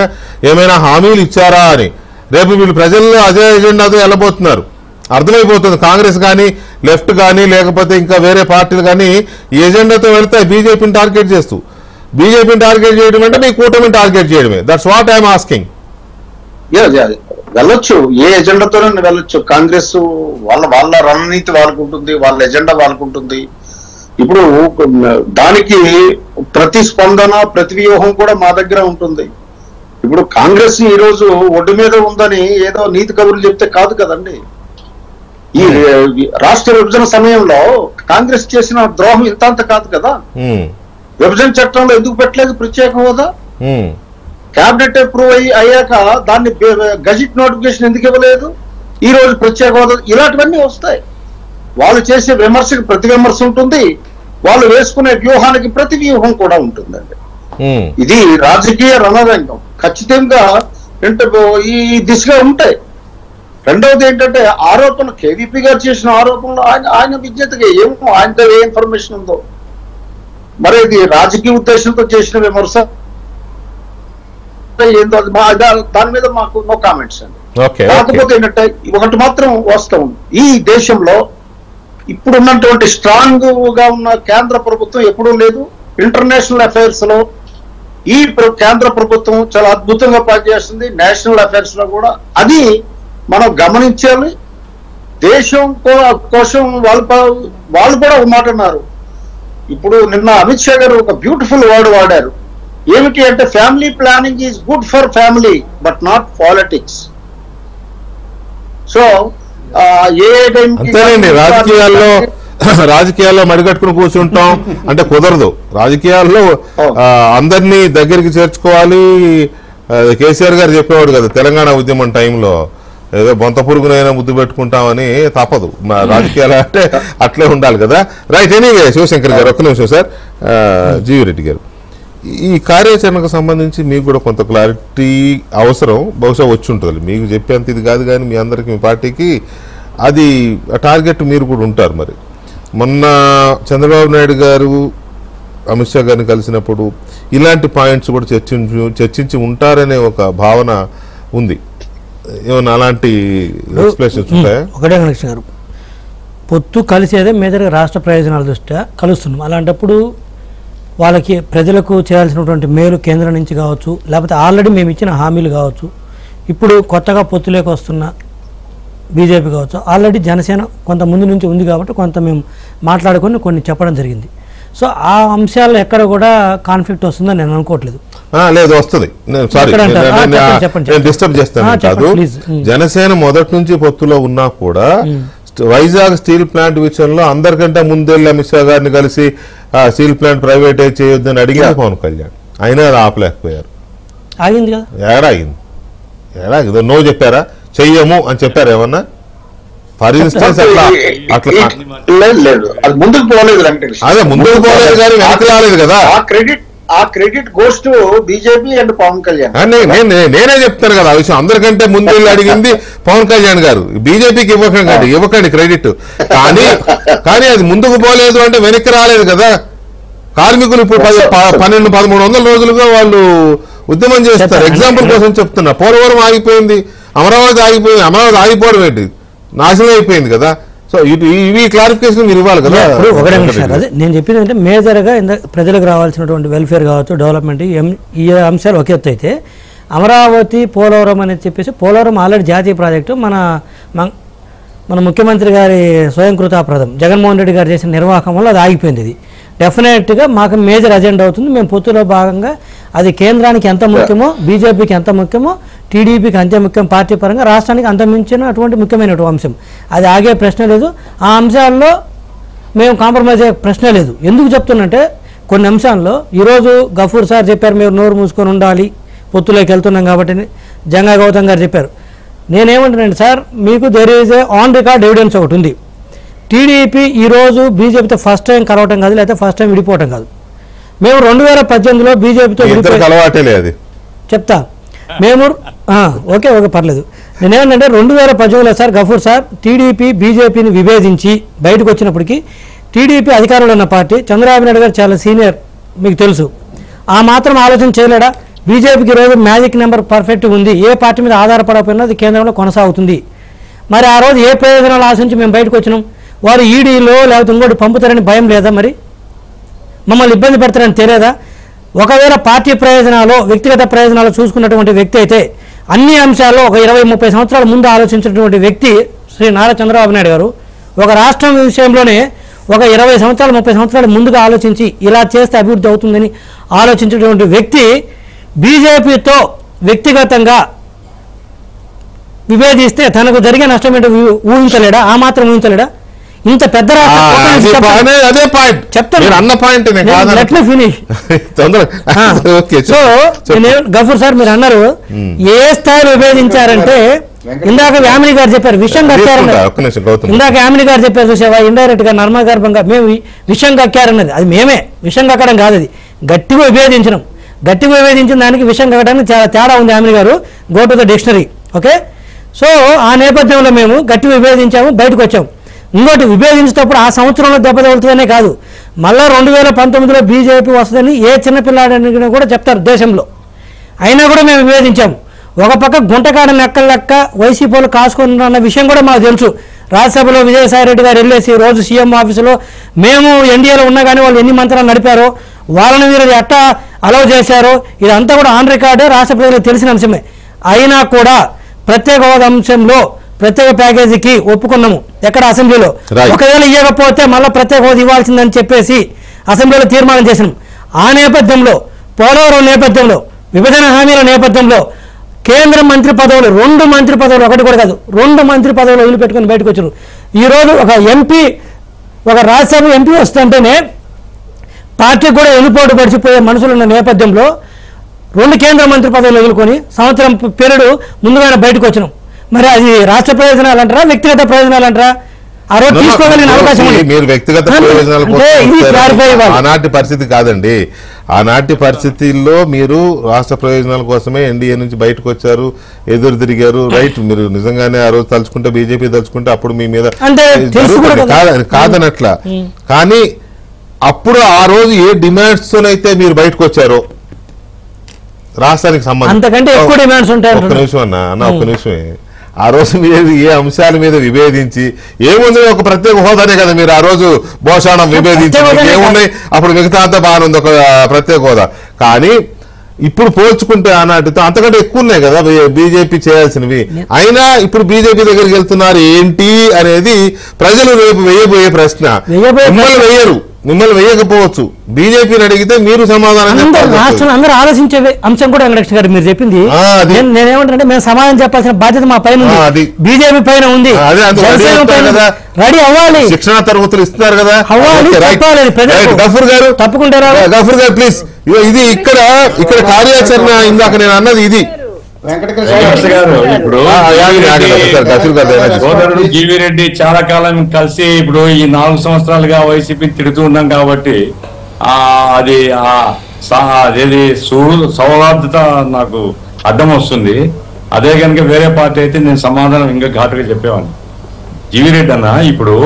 ఏమైనా హామీలు ఇచ్చారా అని. రేపు వీళ్ళు ప్రజల్లో అదే ఎజెండాతో వెళ్ళబోతున్నారు. అర్థమైపోతుంది కాంగ్రెస్ కానీ లెఫ్ట్ కానీ లేకపోతే ఇంకా వేరే పార్టీలు కానీ ఈ ఎజెండాతో వెళ్తాయి బీజేపీని టార్గెట్ చేస్తూ. బీజేపీని టార్గెట్ చేయడం అంటే మీ కూటమిని టార్గెట్ చేయడమే. That's what I'm asking. వెళ్ళొచ్చు, ఏ ఎజెండాతోనే వెళ్ళొచ్చు. కాంగ్రెస్ వాళ్ళ రణనీతి వాళ్ళకుంటుంది, వాళ్ళ ఎజెండా వాళ్ళకుంటుంది. ఇప్పుడు దానికి ప్రతిస్పందన, ప్రతివ్యూహం కూడా మా దగ్గర ఉంటుంది. ఇప్పుడు కాంగ్రెస్ ఈ రోజు ఒడ్డు మీద ఉందని ఏదో నీతి కబుర్లు చెప్తే కాదు కదండి. ఈ రాష్ట్ర విభజన సమయంలో కాంగ్రెస్ చేసిన ద్రోహం ఇంత కాదు కదా. విభజన చట్టంలో ఎందుకు పెట్టలేదు ప్రత్యేక హోదా? క్యాబినెట్ అప్రూవ్ అయ్యాక దాన్ని గజెట్ నోటిఫికేషన్ ఎందుకు ఇవ్వలేదు? ఈ రోజు ప్రత్యేక హోదా, ఇలాంటివన్నీ వస్తాయి. వాళ్ళు చేసే విమర్శకు ప్రతి విమర్శ ఉంటుంది, వాళ్ళు వేసుకునే వ్యూహానికి ప్రతి వ్యూహం కూడా ఉంటుందండి. ఇది రాజకీయ రణరంగం ఖచ్చితంగా ఈ దిశగా ఉంటాయి. రెండవది ఏంటంటే ఆరోపణ, కేవీపీ గారు చేసిన ఆరోపణలు ఆయన విజ్ఞతగా ఏమో ఆయనతో ఏ ఇన్ఫర్మేషన్ ఉందో మరి ఇది రాజకీయ ఉద్దేశంతో చేసిన విమర్శ ఏందో దాని మీద మాకు నో కామెంట్స్ అండి. కాకపోతే ఏంటంటే ఒకటి మాత్రం వాస్తవం, ఈ దేశంలో ఇప్పుడున్నటువంటి స్ట్రాంగ్ గా ఉన్న కేంద్ర ప్రభుత్వం ఎప్పుడూ లేదు. ఇంటర్నేషనల్ అఫైర్స్ లో ఈ కేంద్ర ప్రభుత్వం చాలా అద్భుతంగా పనిచేస్తుంది. నేషనల్ అఫైర్స్ లో కూడా అది మనం గమనించాలి. దేశం కోసం వాళ్ళు కూడా ఒక మాట అన్నారు. ఇప్పుడు నిన్న అమిత్ షా గారు ఒక బ్యూటిఫుల్ వర్డ్ వాడారు. ఏమిటి అంటే family planning is good for family but not politics. So అంతేనండి, రాజకీయాల్లో మడిగట్టుకుని కూర్చుంటాం అంటే కుదరదు. రాజకీయాల్లో అందరినీ దగ్గరికి చేర్చుకోవాలి. కేసీఆర్ గారు చెప్పేవాడు కదా తెలంగాణ ఉద్యమం టైంలో, ఏదో బొంత పురుగునైనా ముద్దు పెట్టుకుంటామని. తప్పదు, రాజకీయాలు అంటే అట్లే ఉండాలి కదా. రైట్. ఎనీవే శివశంకర్ గారు ఒక్క నిమిషం సార్. జీవిరెడ్డి గారు, ఈ కార్యాచరణకు సంబంధించి మీకు కూడా కొంత క్లారిటీ అవసరం, బహుశా వచ్చి ఉంటుంది. మీకు చెప్పేంత ఇది కాదు కానీ మీ అందరికి, మీ పార్టీకి అది టార్గెట్ మీరు కూడా ఉంటారు. మరి మొన్న చంద్రబాబు నాయుడు గారు అమిత్ షా గారిని కలిసినప్పుడు ఇలాంటి పాయింట్స్ కూడా చర్చించి ఉంటారనే ఒక భావన ఉంది. ఏమన్నా అలాంటి ఎక్స్ప్లెనేషన్స్ ఉంటాయా? ఒకటే కనెక్షన్ గారు, పొత్తు కలిసేదే మేజర్గా రాష్ట్ర ప్రయోజనాల దృష్ట్యా కలుస్తున్నాం. అలాంటప్పుడు వాళ్ళకి ప్రజలకు చేయాల్సినటువంటి మేలు కేంద్రం నుంచి కావచ్చు, లేకపోతే ఆల్రెడీ మేము ఇచ్చిన హామీలు కావచ్చు, ఇప్పుడు కొత్తగా పొత్తులోకి వస్తున్న బీజేపీ కావచ్చు, ఆల్రెడీ జనసేన కొంత ముందు నుంచి ఉంది కాబట్టి కొంత మేము మాట్లాడుకొని కొన్ని చెప్పడం జరిగింది. సో ఆ అంశాల్లో ఎక్కడ కూడా కాన్ఫ్లిక్ట్ వస్తుందని నేను అనుకోవట్లేదు. లేదు, వస్తుంది. డిస్టర్బ్ చేస్తాను కాదు. జనసేన మొదటి నుంచి పొత్తులో ఉన్నా కూడా వైజాగ్ స్టీల్ ప్లాంట్ విషయంలో అందరికంటే ముందెళ్ళి అమిత్ షా గారిని కలిసి స్టీల్ ప్లాంట్ ప్రైవేటైజ్ చేయొద్దని అడిగింది పవన్ కళ్యాణ్. అయినా ఆపలేకపోయారు. ఆగింది కదా. ఏడాగింది నో చెప్పారా? చెయ్యము అని చెప్పారు ఏమన్నా? ఫర్ ఇన్స్టెన్స్ లేదు, అది ముందుకు పోలేదు. అదే ముందుకు పోలేదు కానీ వెనక్కి రాలేదు కదా. ఆ credit goes to BJP and Pawan Kalyan. నేనే చెప్తాను కదా ఆ విషయం. అందరికంటే ముందు అడిగింది పవన్ కళ్యాణ్ గారు. బీజేపీకి ఇవ్వకండి క్రెడిట్. కానీ అది ముందుకు పోలేదు అంటే వెనక్కి రాలేదు కదా. కార్మికులు ఇప్పుడు 1200-1300 రోజులుగా వాళ్ళు ఉద్యమం చేస్తారు. ఎగ్జాంపుల్ కోసం చెప్తున్నా. పోలవరం ఆగిపోయింది, అమరావతి ఆగిపోయింది. అమరావతి ఆగిపోవడం ఏంటి, నాశనం అయిపోయింది కదా. సో ఇవి క్లారిఫికేషన్ మీరు ఇవ్వాలి కదా. ఒకటే నిమిషం, అదే నేను చెప్పింది అంటే మేజర్గా ప్రజలకు రావాల్సినటువంటి వెల్ఫేర్ కావచ్చు, డెవలప్మెంట్, ఈ అంశాలు ఒక ఎత్తు అయితే అమరావతి పోలవరం అనేది చెప్పేసి, పోలవరం ఆల్రెడీ జాతీయ ప్రాజెక్టు. మన ముఖ్యమంత్రి గారి స్వయం కృతాప్రదం జగన్మోహన్ రెడ్డి గారు చేసిన నిర్వాహకం వల్ల అది ఆగిపోయింది. ఇది డెఫినెట్గా మాకు మేజర్ అజెండా అవుతుంది. మేము పొత్తులో భాగంగా అది కేంద్రానికి ఎంత ముఖ్యమో, బీజేపీకి ఎంత ముఖ్యమో, టీడీపీకి అంతే ముఖ్యం, పార్టీ పరంగా రాష్ట్రానికి అంత మించిన అటువంటి ముఖ్యమైనటువంటి అంశం. అది ఆగే ప్రశ్న లేదు. ఆ అంశాల్లో మేము కాంప్రమైజ్ అయ్యే ప్రశ్న లేదు. ఎందుకు చెప్తున్నంటే కొన్ని అంశాల్లో ఈరోజు గఫూర్ సార్ చెప్పారు మీరు నోరు మూసుకొని ఉండాలి పొత్తులోకి వెళ్తున్నాం కాబట్టి, జంగా గౌతమ్ గారు చెప్పారు. నేనేమంటున్నాను సార్, మీకు there is a on record evidence ఒకటి ఉంది. టీడీపీ ఈరోజు బీజేపీతో ఫస్ట్ టైం కలవటం కాదు, లేకపోతే ఫస్ట్ టైం విడిపోవటం కాదు. మేము 2018లో బీజేపీతో చెప్తా మేము ఓకే పర్లేదు. నేనేమంటే 2018లో సార్ గఫూర్ సార్ టీడీపీ బీజేపీని విభేదించి బయటకు వచ్చినప్పటికీ టీడీపీ అధికారంలో ఉన్న పార్టీ, చంద్రబాబు నాయుడు గారు చాలా సీనియర్ మీకు తెలుసు, ఆ మాత్రం ఆలోచన చేయలేడా? బీజేపీకి ఈరోజు మ్యాజిక్ నెంబర్ పర్ఫెక్ట్ ఉంది, ఏ పార్టీ మీద ఆధారపడకపోయినా అది కేంద్రంలో కొనసాగుతుంది. మరి ఆ రోజు ఏ ప్రయోజనాలు ఆశించి మేము బయటకు వచ్చినాం? వారు ఈడీలో లేకపోతే ఇంకోటి పంపుతారని భయం లేదా? మరి మమ్మల్ని ఇబ్బంది పెడతారని తెలియదా? ఒకవేళ పార్టీ ప్రయోజనాలు వ్యక్తిగత ప్రయోజనాలు చూసుకున్నటువంటి వ్యక్తి అయితే అన్ని అంశాల్లో ఒక 20-30 సంవత్సరాల ముందు ఆలోచించినటువంటి వ్యక్తి శ్రీ నారా చంద్రబాబు నాయుడు గారు ఒక రాష్ట్రం విషయంలోనే ఒక 20 సంవత్సరాలు 30 సంవత్సరాలు ముందుగా ఆలోచించి ఇలా చేస్తే అభివృద్ధి అవుతుందని ఆలోచించేటువంటి వ్యక్తి బీజేపీతో వ్యక్తిగతంగా విభేదిస్తే తనకు జరిగే నష్టం ఏంటో ఊహించలేడా? ఆ మాత్రం ఊహించలేడా? ఇంత పెద్ద గఫూర్ సార్ మీరు అన్నారు ఏ స్థాయిలో విభేదించారంటే, ఇందాక యామిని గారు చెప్పారు విషయం కక్కారన్నారు. ఇందాక యామిని గారు చెప్పారు చూసేవా, ఇండైరెక్ట్ గా నర్మగర్భంగా మేము విషయం కక్కారన్నది అది మేమే. విషయం కక్కడం కాదు, అది గట్టిగా విభేదించడం. గట్టిగా విభేదించిన దానికి విషయం కక్కడానికి చాలా తేడా ఉంది. యామిని గారు go to the dictionary. Okay, so ఆ నేపథ్యంలో మేము గట్టి విభేదించాము, బయటకు వచ్చాము. ఇంకోటి విభేదించేటప్పుడు ఆ సంవత్సరంలో దెబ్బతగులుతుందనే కాదు, మళ్ళీ 2019లో బీజేపీ వస్తుందని ఏ చిన్నపిల్లాడని కూడా చెప్తారు దేశంలో. అయినా కూడా మేము విభేదించాము. ఒక పక్క గుంటకాడ లెక్కల లెక్క వైసీపీలు కాసుకుంటున్న విషయం కూడా మాకు తెలుసు. రాజ్యసభలో విజయసాయి రెడ్డి గారు వెళ్ళేసి రోజు సీఎం ఆఫీసులో మేము ఎన్డీఏలో ఉన్నా కానీ వాళ్ళు ఎన్ని మంత్రాలు నడిపారో, వాళ్ళని మీరు ఎట్టా అలౌ చేశారో, ఇదంతా కూడా ఆన్ రికార్డే, రాష్ట్ర ప్రజలకు తెలిసిన అంశమే. అయినా కూడా ప్రత్యేక హోదా అంశంలో ప్రత్యేక ప్యాకేజీకి ఒప్పుకున్నాము ఎక్కడ అసెంబ్లీలో. ఒకవేళ ఇవ్వకపోతే మళ్ళీ ప్రత్యేక హోదా ఇవ్వాల్సిందని చెప్పేసి అసెంబ్లీలో తీర్మానం చేసినాం. ఆ నేపథ్యంలో, పోలవరం నేపథ్యంలో, విభజన హామీల నేపథ్యంలో కేంద్ర మంత్రి పదవులు 2 మంత్రి పదవులు, ఒకటి కూడా కాదు 2 మంత్రి పదవులు వదిలిపెట్టుకుని బయటకు వచ్చారు. ఈరోజు ఒక ఎంపీ, ఒక రాజ్యసభ ఎంపీ వస్తుంటేనే పార్టీకి కూడా ఎన్నిపోటు పడిచిపోయే మనుషులు ఉన్న నేపథ్యంలో 2 కేంద్ర మంత్రి పదవులు వదులుకొని సంవత్సరం పీరియడ్ ముందుగానే బయటకు వచ్చినాం. మరి అది రాష్ట్ర ప్రయోజనాలు అంటారా, వ్యక్తిగత ప్రయోజనాలు అంటారా? ఆ రోజు తీసుకోగలిగిన అవకాశం మీరు వ్యక్తిగత ప్రయోజనాల కోసం ఆనాటి పరిస్థితి కాదండి. ఆనాటి పరిస్థితుల్లో మీరు రాష్ట్ర ప్రయోజనాల కోసమే ఎన్డీఏ నుంచి బయటకు వచ్చారు, ఎదురు తిరిగారు. రైట్, మీరు నిజంగానే ఆ రోజు తలుచుకుంటే బీజేపీ తలుచుకుంటే అప్పుడు మీ మీద కాదనట్లా. కానీ అప్పుడు ఆ రోజు ఏ డిమాండ్స్ తోనైతే మీరు బయటకు వచ్చారో రాష్ట్రానికి సంబంధించి అంతకంటే ఎక్కువ డిమాండ్స్ ఉంటాయి. ఒక్క నిమిషం అన్న ఒక్క నిమిషమే. ఆ రోజు మీరు ఏ అంశాల మీద విభేదించి, ఏముంది ఒక ప్రత్యేక హోదానే కదా మీరు ఆ రోజు భోషాణం విభేదించి, ఏమున్నాయి అప్పుడు మిగతా అంతా బాగానే ఉంది ఒక ప్రత్యేక హోదా. కానీ ఇప్పుడు పోల్చుకుంటే ఆనాటితో అంతకంటే ఎక్కువ ఉన్నాయి కదా బీజేపీ చేయాల్సినవి. అయినా ఇప్పుడు బీజేపీ దగ్గరికి వెళ్తున్నారు ఏంటి అనేది ప్రజలు రేపు వేయబోయే ప్రశ్న. మిమ్మల్ని వేయకపోవచ్చు, బీజేపీని అడిగితే మీరు సమాధానం రాష్ట్రంలో అందరూ ఆలోచించే అంశం కూడా వెంకటేశ్వర గారు మీరు చెప్పింది. నేనేమంటే మేము సమాధానం చెప్పాల్సిన బాధ్యత మా పైన ఉంది, బీజేపీ పైన ఉంది. రెడీ అవ్వాలి, శిక్షణ తరగతులు ఇస్తున్నారు కదా, గఫూర్ గారు తప్పుకుంటారా? గఫూర్ గారు ప్లీజ్, ఇది ఇక్కడ కార్యాచరణ ఇందాక నేను అన్నది ఇది. జీవీ రెడ్డి చాలా కాలం కలిసి ఇప్పుడు ఈ 4 సంవత్సరాలుగా వైసీపీ తిడుతూ ఉన్నాం కాబట్టి అది అదేది సౌహార్దత నాకు అడ్డం వస్తుంది. అదే కనుక వేరే పార్టీ అయితే నేను సమాధానం ఇంకా ఘాటుగా చెప్పేవాడిని. జీవీ రెడ్డి అన్న ఇప్పుడు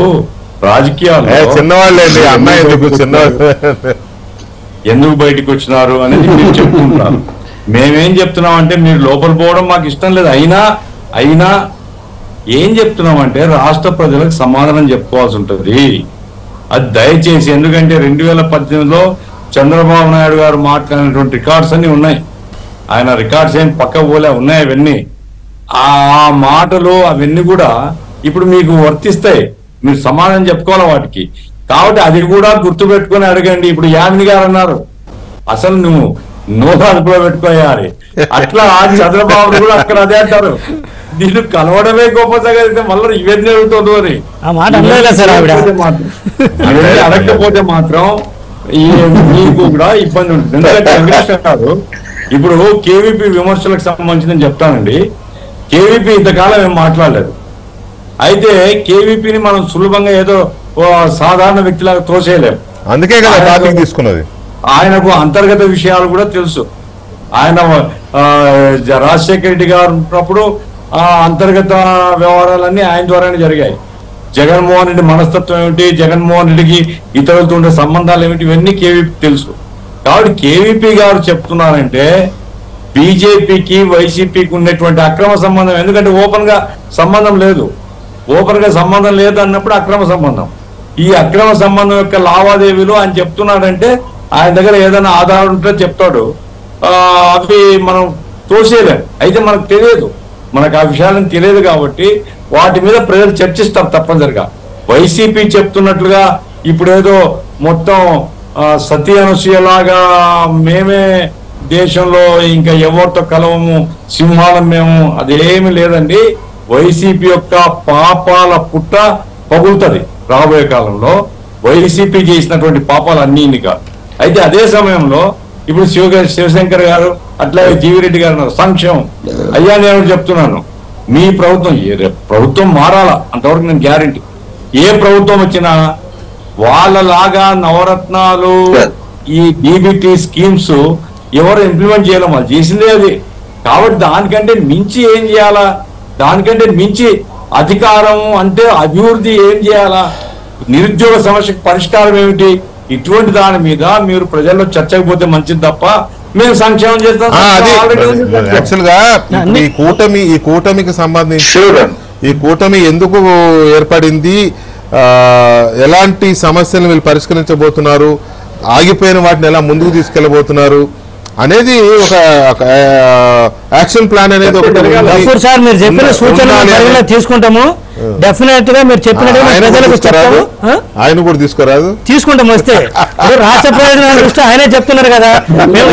రాజకీయాలు చిన్నవాళ్ళండి, అమ్మాయి ఎందుకు బయటకు వచ్చినారు అనేది మీరు చెప్తున్నారు. మేమేం చెప్తున్నాం అంటే మీరు లోపల పోవడం మాకు ఇష్టం లేదు. అయినా ఏం చెప్తున్నాం అంటే రాష్ట్ర ప్రజలకు సమాధానం చెప్పుకోవాల్సి ఉంటుంది. అది దయచేసి, ఎందుకంటే 2018లో చంద్రబాబు నాయుడు గారు మాట్లాడినటువంటి రికార్డ్స్ అన్ని ఉన్నాయి. ఆయన రికార్డ్స్ ఏం పక్క పోలే ఉన్నాయి. అవన్నీ ఆ మాటలు అవన్నీ కూడా ఇప్పుడు మీకు వర్తిస్తాయి, మీరు సమాధానం చెప్పుకోవాలి వాటికి. కాబట్టి అది కూడా గుర్తు పెట్టుకుని అడగండి. ఇప్పుడు యామిని గారు అన్నారు అసలు నువ్వు నోరు అదుపులో పెట్టుకోయాలి, అట్లా చంద్రబాబు కూడా అక్కడ అదే అంటారు. నేను కలవడమే గొప్ప సంగతి, మళ్ళీ ఇవన్నీ అడుగుతుంది. అడగకపోతే మాత్రం మీకు కూడా ఇబ్బంది ఉంటుంది. ఎందుకంటే వెంకటేశ్వర గారు ఇప్పుడు కేవీపీ విమర్శలకు సంబంధించి చెప్తానండి. కేవీపీ ఇంతకాలం ఏం మాట్లాడలేదు. అయితే కేవీపీని మనం సులభంగా ఏదో సాధారణ వ్యక్తిలాగా తోసేయలేము. అందుకే కదా టాపిక్ తీసుకున్నది. ఆయనకు అంతర్గత విషయాలు కూడా తెలుసు. ఆయన రాజశేఖర రెడ్డి గారు ఉన్నప్పుడు ఆ అంతర్గత వ్యవహారాలన్నీ ఆయన ద్వారానే జరిగాయి. జగన్మోహన్ రెడ్డి మనస్తత్వం ఏమిటి, జగన్మోహన్ రెడ్డికి ఇతరులతో ఉండే సంబంధాలు ఏమిటి, ఇవన్నీ కేవీపీ తెలుసు. కాబట్టి కేవీపీ గారు చెప్తున్నారంటే బీజేపీకి వైసీపీకి ఉన్నటువంటి అక్రమ సంబంధం, ఎందుకంటే ఓపెన్ గా సంబంధం లేదు. ఓపెన్ గా సంబంధం లేదు అన్నప్పుడు అక్రమ సంబంధం. ఈ అక్రమ సంబంధం యొక్క లావాదేవీలు ఆయన చెప్తున్నాడంటే ఆయన దగ్గర ఏదైనా ఆధారం ఉంటే చెప్తాడు. అవి మనం తోసేయలేం. అయితే మనకు తెలియదు, మనకు ఆ విషయాలను తెలియదు కాబట్టి వాటి మీద ప్రజలు చర్చిస్తారు తప్పనిసరిగా. వైసీపీ చెప్తున్నట్లుగా ఇప్పుడేదో మొత్తం సతీ అనసూయలాగా మేమే దేశంలో ఇంకా ఎవరితో కలవము, సింహాలం మేము, అదేమి లేదండి. వైసీపీ యొక్క పాపాల పుట్ట పగులుతుంది రాబోయే కాలంలో. వైసీపీ చేసినటువంటి పాపాలు అన్ని కాదు. అయితే అదే సమయంలో ఇప్పుడు శివశంకర్ గారు అట్లాగే జీవిరెడ్డి గారు ఉన్నారు. సంక్షేమం అయ్యా, నేను చెప్తున్నాను, మీ ప్రభుత్వం మారాలా, అంతవరకు నేను గ్యారంటీ. ఏ ప్రభుత్వం వచ్చినా వాళ్ళలాగా నవరత్నాలు ఈ డీబీటీ స్కీమ్స్ ఎవరు ఇంప్లిమెంట్ చేయలేం, వాళ్ళు చేసిందే అది. కాబట్టి దానికంటే మించి ఏం చేయాలా, దానికంటే మించి అధికారం అంటే అభివృద్ధి ఏం చేయాలా, నిరుద్యోగ సమస్యకు పరిష్కారం ఏమిటి, ఇటువంటి దాని మీద మీరు ప్రజల్లో చర్చకు పోతే మంచిది తప్ప మేము సంక్షేమం చేస్తాం. యాక్చువల్ గా ఈ కూటమికి సంబంధించి ఈ కూటమి ఎందుకు ఏర్పడింది, ఎలాంటి సమస్యలను వీళ్ళు పరిష్కరించబోతున్నారు, ఆగిపోయిన వాటిని ఎలా ముందుకు తీసుకెళ్లబోతున్నారు అనేది ఒక యాక్షన్ ప్లాన్ అనేది ఒకటి. సార్ మీరు చెప్పిన సూచనలు తీసుకుంటాము, డెఫినెట్ గా మీరు చెప్పినట్టు ఆయన కూడా తీసుకురాదు, తీసుకుంటాం. వస్తే రాష్ట్ర ప్రయోజనాల దృష్టి ఆయనే చెప్తున్నారు కదా, మేము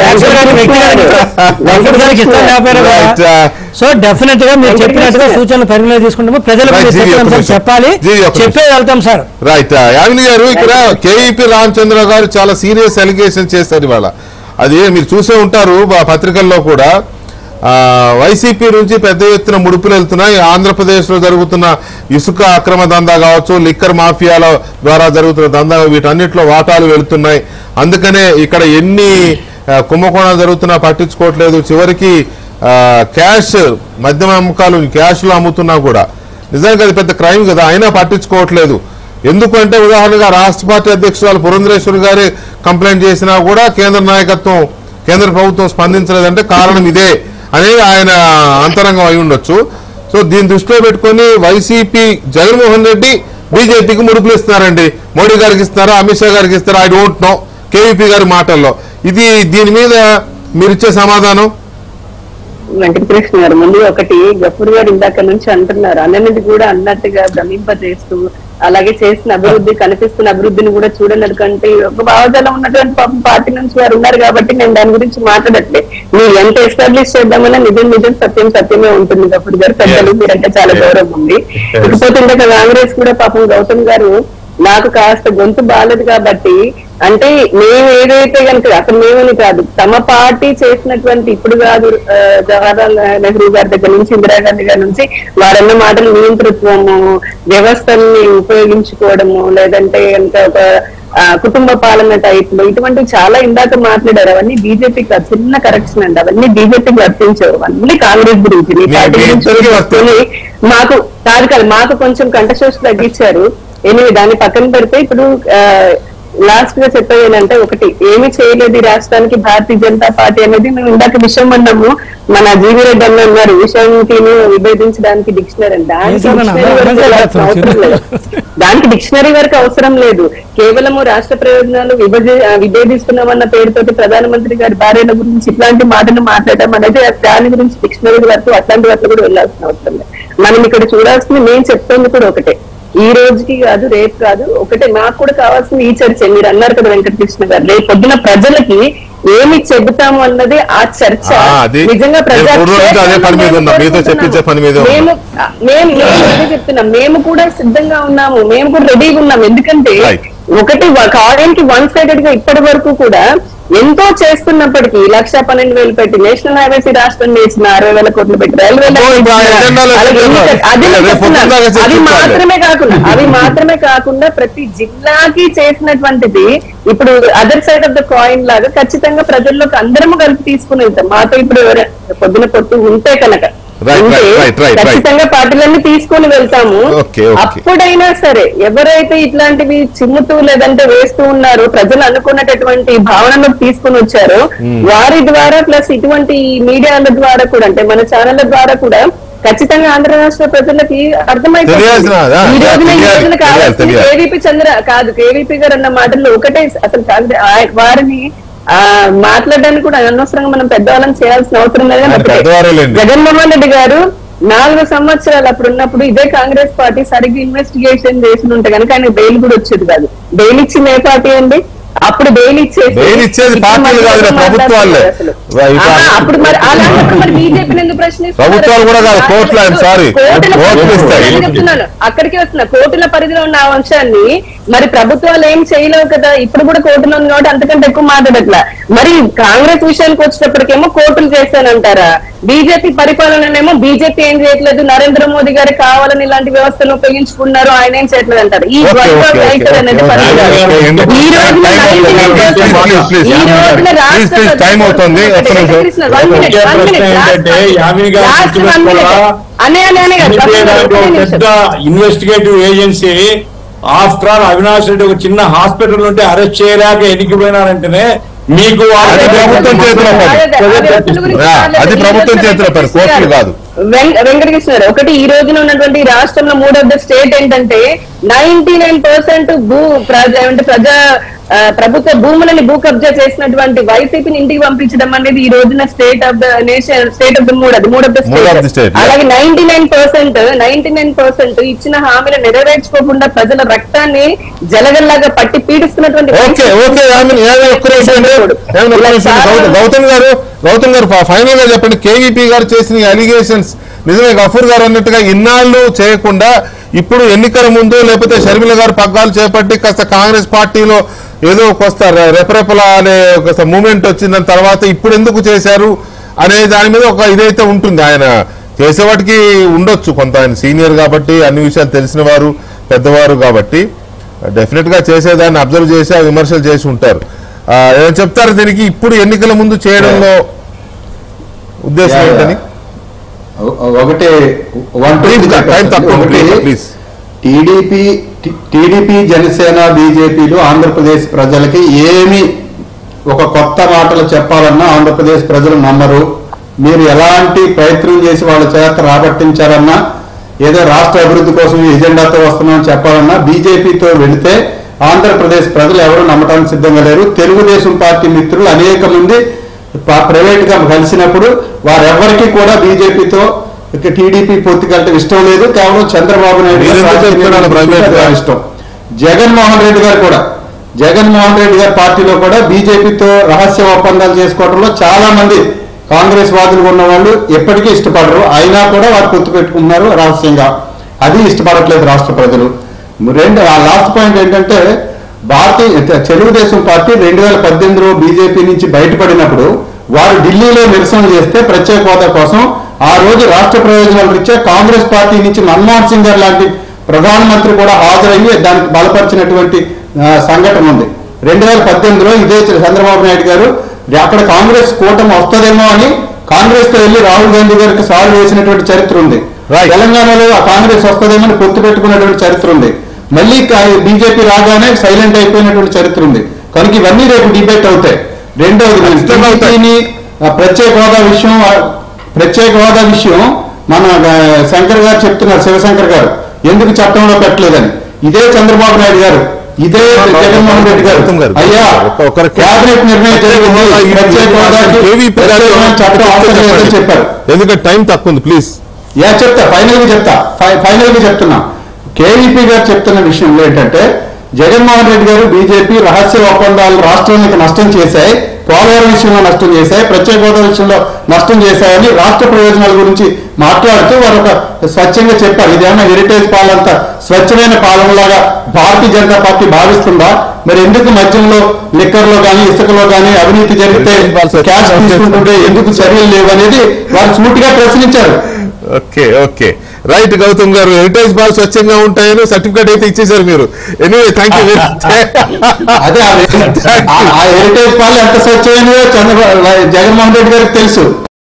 సో డెఫినెట్ గా మీరు చెప్పినట్టుగా సూచనలు పరిగణలో తీసుకుంటాము. ప్రజలకు చెప్పాలి, చెప్పే వెళ్తాం సార్. రైట్. యామిని గారు, ఇక్కడ కేఈపీ రామచంద్ర గారు చాలా సీరియస్ అలిగేషన్ చేశారు ఇవాళ. అది మీరు చూసే ఉంటారు పత్రికల్లో కూడా. వైసీపీ నుంచి పెద్ద ఎత్తున ముడుపులు వెళ్తున్నాయి. ఆంధ్రప్రదేశ్లో జరుగుతున్న ఇసుక అక్రమ దందా కావచ్చు, లిక్కర్ మాఫియాల ద్వారా జరుగుతున్న దందా, వీటన్నిటిలో వాటాలు వెళుతున్నాయి. అందుకనే ఇక్కడ ఎన్ని కుంభకోణాలు జరుగుతున్నా పట్టించుకోవట్లేదు. చివరికి క్యాష్ మద్యం అమ్మకాలు క్యాష్లో అమ్ముతున్నా కూడా నిజానికి అది పెద్ద క్రైమ్ కదా, అయినా పట్టించుకోవట్లేదు. ఎందుకంటే ఉదాహరణగా రాష్ట్ర పార్టీ అధ్యక్షురాలు పురంధరేశ్వరి గారి కంప్లైంట్ చేసినా కూడా కేంద్ర ప్రభుత్వం స్పందించలేదంటే కారణం ఇదే అనేది ఆయన అంతరంగం అయి ఉండొచ్చు. సో దీన్ని దృష్టిలో పెట్టుకుని వైసీపీ జగన్మోహన్ రెడ్డి బీజేపీకి ముడుపులు ఇస్తున్నారండి. మోడీ గారికి ఇస్తారా, అమిత్ షా గారికి ఇస్తారా, ఐ డోంట్ నో. కేవీపీ గారి మాటల్లో దీని మీద మీరిచ్చే సమాధానం? వెంకటకృష్ణ గారు, ముందు ఒకటి గఫూర్ గారు ఇందాక నుంచి అంటున్నారు, అన్నది కూడా అన్నట్టుగా భ్రమింపజేస్తూ అలాగే చేసిన అభివృద్ధి, కనిపిస్తున్న అభివృద్ధిని కూడా చూడలేదు కంటే ఒక భావజాలం ఉన్నటువంటి పాపం పార్టీ నుంచి వారు ఉన్నారు కాబట్టి నేను దాని గురించి మాట్లాడట్లేదు. మీరు ఎంత ఎస్టాబ్లిష్ చేద్దామన్నా నిజం సత్యమే ఉంటుంది. గఫూర్ గారు పెద్దలు, మీరంటే చాలా గౌరవం ఉంది. ఇకపోతే ఇందాక కాంగ్రెస్ కూడా పాపం గౌతమ్ గారు నాకు కాస్త గొంతు బాలేదు కాబట్టి, అంటే మేము ఏదైతే కనుక అసలు మేమని కాదు, తమ పార్టీ చేసినటువంటి ఇప్పుడు కాదు జవహర్లాల్ నెహ్రూ గారి దగ్గర నుంచి ఇందిరాగాంధీ గారి నుంచి వారన్న మాటలు నియంతృత్వము, వ్యవస్థల్ని ఉపయోగించుకోవడము, లేదంటే కనుక ఒక కుటుంబ పాలన టైప్ లో ఇటువంటివి చాలా ఇందాక మాట్లాడారు. అవన్నీ బీజేపీకి చిన్న కరెక్షన్ అండి, అవన్నీ బీజేపీకి వర్తించవు, అన్ని కాంగ్రెస్ గురించి. మీ పార్టీ గురించి మాకు కాదు మాకు కొంచెం కంఠశోష తగ్గించారు. ఎనిమిది దాన్ని పక్కన పెడితే ఇప్పుడు లాస్ట్ గా చెప్పేది ఏంటంటే, ఒకటి ఏమి చేయలేదు ఈ రాష్ట్రానికి భారతీయ జనతా పార్టీ అనేది మేము ఇందాక విషయం అన్నాము. మన జీవిరెడ్డి అన్న అన్నారు విషయానికి విభేదించడానికి డిక్షనరీ అని, దానికి డిక్షనరీ వరకు అవసరం లేదు. కేవలము రాష్ట్ర ప్రయోజనాలు విభేదిస్తున్నామన్న పేరుతోటి ప్రధానమంత్రి గారి భార్యల గురించి ఇట్లాంటి మాటలు మాట్లాడడం అనేది దాని గురించి డిక్షనరీ వరకు అట్లాంటి వరకు కూడా వెళ్లాల్సిన అవసరం లేదు. మనం ఇక్కడ చూడాల్సింది, నేను చెప్తుంది కూడా ఒకటే, ఈ రోజుకి కాదు రేపు కాదు, ఒకటే మాకు కూడా కావాల్సింది ఈ చర్చ. మీరు అన్నారు కదా వెంకటకృష్ణ గారు, రేపు పొద్దున ప్రజలకి ఏమి చెబుతాము అన్నది ఆ చర్చ. నిజంగా చెప్తున్నాం, మేము కూడా సిద్ధంగా ఉన్నాము, మేము కూడా రెడీగా ఉన్నాం. ఎందుకంటే ఒకటి కాయిన్ కి వన్ సైడెడ్ గా ఇప్పటి వరకు కూడా ఎంతో చేస్తున్నప్పటికీ 1,12,000 పెట్టి నేషనల్ హైవేస్ రాష్ట్రం చేసిన 60,000 కోట్లు పెట్టి అవి మాత్రమే కాకుండా ప్రతి జిల్లాకి చేసినటువంటిది ఇప్పుడు other side of the coin లాగా ఖచ్చితంగా ప్రజల్లోకి అందరము కలిపి తీసుకుని వెళ్తాం. మాతో ఇప్పుడు పొద్దున పొత్తు ఉంటే కనుక ఖచ్చితంగా పార్టీలన్నీ తీసుకొని వెళ్తాము. అప్పుడైనా సరే ఎవరైతే ఇట్లాంటివి చిమ్ముతూ లేదంటే వేస్తూ ఉన్నారో ప్రజలు అనుకున్నటువంటి భావనలోకి తీసుకొని వచ్చారో వారి ద్వారా ప్లస్ ఇటువంటి మీడియాల ద్వారా కూడా అంటే మన ఛానళ్ల ద్వారా కూడా ఖచ్చితంగా ఆంధ్ర రాష్ట్ర ప్రజలకి అర్థమైపోతుంది. ఈ రోజున కావాల్సింది కేవీపీ గారు అన్న మాటల్లో ఒకటే అసలు వారిని మాట్లాడడానికి కూడా అనవసరంగా మనం పెద్దవాళ్ళని చేయాల్సిన అవసరం లేదు. జగన్మోహన్ రెడ్డి గారు 4 సంవత్సరాలు అప్పుడు ఉన్నప్పుడు ఇదే కాంగ్రెస్ పార్టీ సరిగ్గా ఇన్వెస్టిగేషన్ చేసి ఉంటే కనుక ఆయన బెయిల్ కూడా వచ్చేది కాదు. బెయిల్ ఇచ్చింది ఏ పార్టీ అండి? అప్పుడు బెయిల్ ఇచ్చేది అప్పుడు మరి అలాంటప్పుడు మరి బీజేపీని ఎందుకు చెప్తున్నాను అక్కడికి వస్తున్నా. కోర్టుల పరిధిలో ఉన్న అంశాన్ని మరి ప్రభుత్వాలు ఏం చేయలేవు కదా. ఇప్పుడు కూడా కోర్టులో ఉంది కాబట్టి అంతకంటే ఎక్కువ మాట్లాడట్లా. మరి కాంగ్రెస్ విషయానికి వచ్చేటప్పటికేమో కోర్టులు చేశానంటారా? బీజేపీ పరిపాలననేమో బీజేపీ ఏం చేయట్లేదు, నరేంద్ర మోదీ గారు కావాలని ఇలాంటి వ్యవస్థను ఉపయోగించుకున్నారు, ఆయన ఏం చేయట్లేదు అంటారు. ఈ investigative agency after all Avinash Reddy ఒక చిన్న హాస్పిటల్ ఉంటే అరెస్ట్ చేయలేక ఎన్నికపోయినారంటేనే మీకు వెంకటకృష్ణ గారు ఒకటి ఈ రోజున ఉన్నటువంటి రాష్ట్రంలో 3 ఆఫ్ ద స్టేట్ ఏంటంటే 99% ప్రభుత్వ భూములని భూ కబ్జా చేసినటువంటి వైసీపీని ఇంటికి పంపించడం అనేది ఈ రోజున state of the nation, state of the mood of the state. అలాగే 99% ఇచ్చిన హామీలు నెరవేర్చుకోకుండా ప్రజల రక్తాన్ని జలగల్లాగా పట్టి పీడిస్తున్నటువంటి గౌతమ్ గారు ఫైనల్ గా చెప్పండి. కేవీపీ గారు చేసిన అలిగేషన్స్ నిజమే గఫూర్ గారు అన్నట్టుగా ఇన్నాళ్ళు చేయకుండా ఇప్పుడు ఎన్నికల ముందు లేకపోతే షర్మిల గారు పగ్గాలు చేపట్టి కాస్త కాంగ్రెస్ పార్టీలో ఏదో కొస్త రెపరెపలా అనే ఒక మూమెంట్ వచ్చిన తర్వాత ఇప్పుడు ఎందుకు చేశారు అనే దాని మీద ఒక ఇదైతే ఉంటుంది. ఆయన చేసేవాటికి ఉండొచ్చు కొంత, ఆయన సీనియర్ కాబట్టి అన్ని విషయాలు తెలిసిన వారు పెద్దవారు కాబట్టి డెఫినెట్ గా చేసేదాన్ని అబ్జర్వ్ చేసి విమర్శలు చేసి ఉంటారు. ఏమైనా చెప్తారు దీనికి ఇప్పుడు ఎన్నికల ముందు చేయడంలో ఉద్దేశం ఏంటని? ఒకటి టీడీపీ జనసేన బీజేపీలు ఆంధ్రప్రదేశ్ ప్రజలకి ఏమి ఒక కొత్త మాటలు చెప్పాలన్నా ఆంధ్రప్రదేశ్ ప్రజలు నమ్మరు. మీరు ఎలాంటి ప్రయత్నం చేసి వాళ్ళ చేత రాబట్టించారన్నా ఏదో రాష్ట్ర అభివృద్ధి కోసం ఎజెండాతో వస్తున్నామని చెప్పాలన్నా బీజేపీతో వెళితే ఆంధ్రప్రదేశ్ ప్రజలు ఎవరు నమ్మటానికి సిద్ధంగా లేరు. తెలుగుదేశం పార్టీ మిత్రులు అనేక మంది ప్రైవేట్ గా కలిసినప్పుడు వారెవరికి కూడా బీజేపీతో టీడీపీ పొత్తుకెళ్ళటం ఇష్టం లేదు. కేవలం చంద్రబాబు నాయుడు ఇష్టం. జగన్మోహన్ రెడ్డి గారి పార్టీలో కూడా బీజేపీతో రహస్య ఒప్పందాలు చేసుకోవడంలో చాలా మంది కాంగ్రెస్ వాదులు ఉన్న వాళ్ళు ఎప్పటికీ ఇష్టపడరు. అయినా కూడా వారు పొత్తు పెట్టుకుంటున్నారు రహస్యంగా. అది ఇష్టపడట్లేదు రాష్ట్ర ప్రజలు. లాస్ట్ పాయింట్ ఏంటంటే తెలుగుదేశం పార్టీ 2018లో బీజేపీ నుంచి బయటపడినప్పుడు వారు ఢిల్లీలో నిరసన చేస్తే ప్రత్యేక హోదా కోసం ఆ రోజు రాష్ట్ర ప్రయోజనాల రీత్యా కాంగ్రెస్ పార్టీ నుంచి మన్మోహన్ సింగ్ గారు లాంటి ప్రధానమంత్రి కూడా హాజరయ్యి దానికి బలపరిచినటువంటి సంఘటన ఉంది. 2018లో ఇదే చంద్రబాబు నాయుడు గారు అక్కడ కాంగ్రెస్ కూటమి వస్తుందేమో అని కాంగ్రెస్ తో వెళ్లి రాహుల్ గాంధీ గారికి సాల్వ్ చేసినటువంటి చరిత్ర ఉంది. తెలంగాణలో ఆ కాంగ్రెస్ వస్తుందేమో అని పొత్తు పెట్టుకున్నటువంటి చరిత్ర ఉంది. మళ్ళీ బీజేపీ రాగానే సైలెంట్ అయిపోయినటువంటి చరిత్ర ఉంది. కనుక ఇవన్నీ రేపు డిబేట్ అవుతాయి. రెండవది ప్రత్యేక హోదా విషయం మన శంకర్ గారు చెప్తున్నారు, శివశంకర్ గారు ఎందుకు చట్టంలో పెట్టలేదని. ఇదే చంద్రబాబు నాయుడు గారు, ఇదే జగన్మోహన్ రెడ్డి గారు అయ్యా క్యాబినెట్ నిర్ణయం జరిగింది ప్రత్యేక హోదాకి చట్టం అవసరం లేదని చెప్పారు. ఎందుకంటే టైం తక్కువ ఉంది. ప్లీజ్ చెప్తా ఫైనల్ గా చెప్తున్నా. కేవీపీ గారు చెప్తున్న విషయంలో ఏంటంటే జగన్మోహన్ రెడ్డి గారు బీజేపీ రహస్య ఒప్పందాలు రాష్ట్రానికి నష్టం చేశాయి, పోలవరం విషయంలో నష్టం చేశాయి, ప్రత్యేక హోదా విషయంలో నష్టం చేశాయని రాష్ట్ర ప్రయోజనాల గురించి మాట్లాడుతూ వారు ఒక స్వచ్ఛంగా చెప్పారు. ఇదేమన్నా హెరిటేజ్ పాలనంత స్వచ్ఛమైన పాలనలాగా భారతీయ జనతా పార్టీ భావిస్తుందా? మరి ఎందుకు మద్యంలో, లిక్కర్లో కానీ, ఇసుకలో కానీ అవినీతి జరిగితే క్యాష్ తీసుకుంటుంటే ఎందుకు చర్యలు లేవు అనేది వారు సూటిగా ప్రశ్నించారు. ఓకే ఓకే రైట్ గౌతమ్ గారు, హెరిటేజ్ బాల్ స్వచ్ఛంగా ఉంటాయని సర్టిఫికేట్ అయితే ఇచ్చేసారు మీరు. Anyway thank you. అదే ఆ హెరిటేజ్ పాలు ఎంత స్వచ్ఛమైనదో జగన్మోహన్ రెడ్డి గారికి తెలుసు.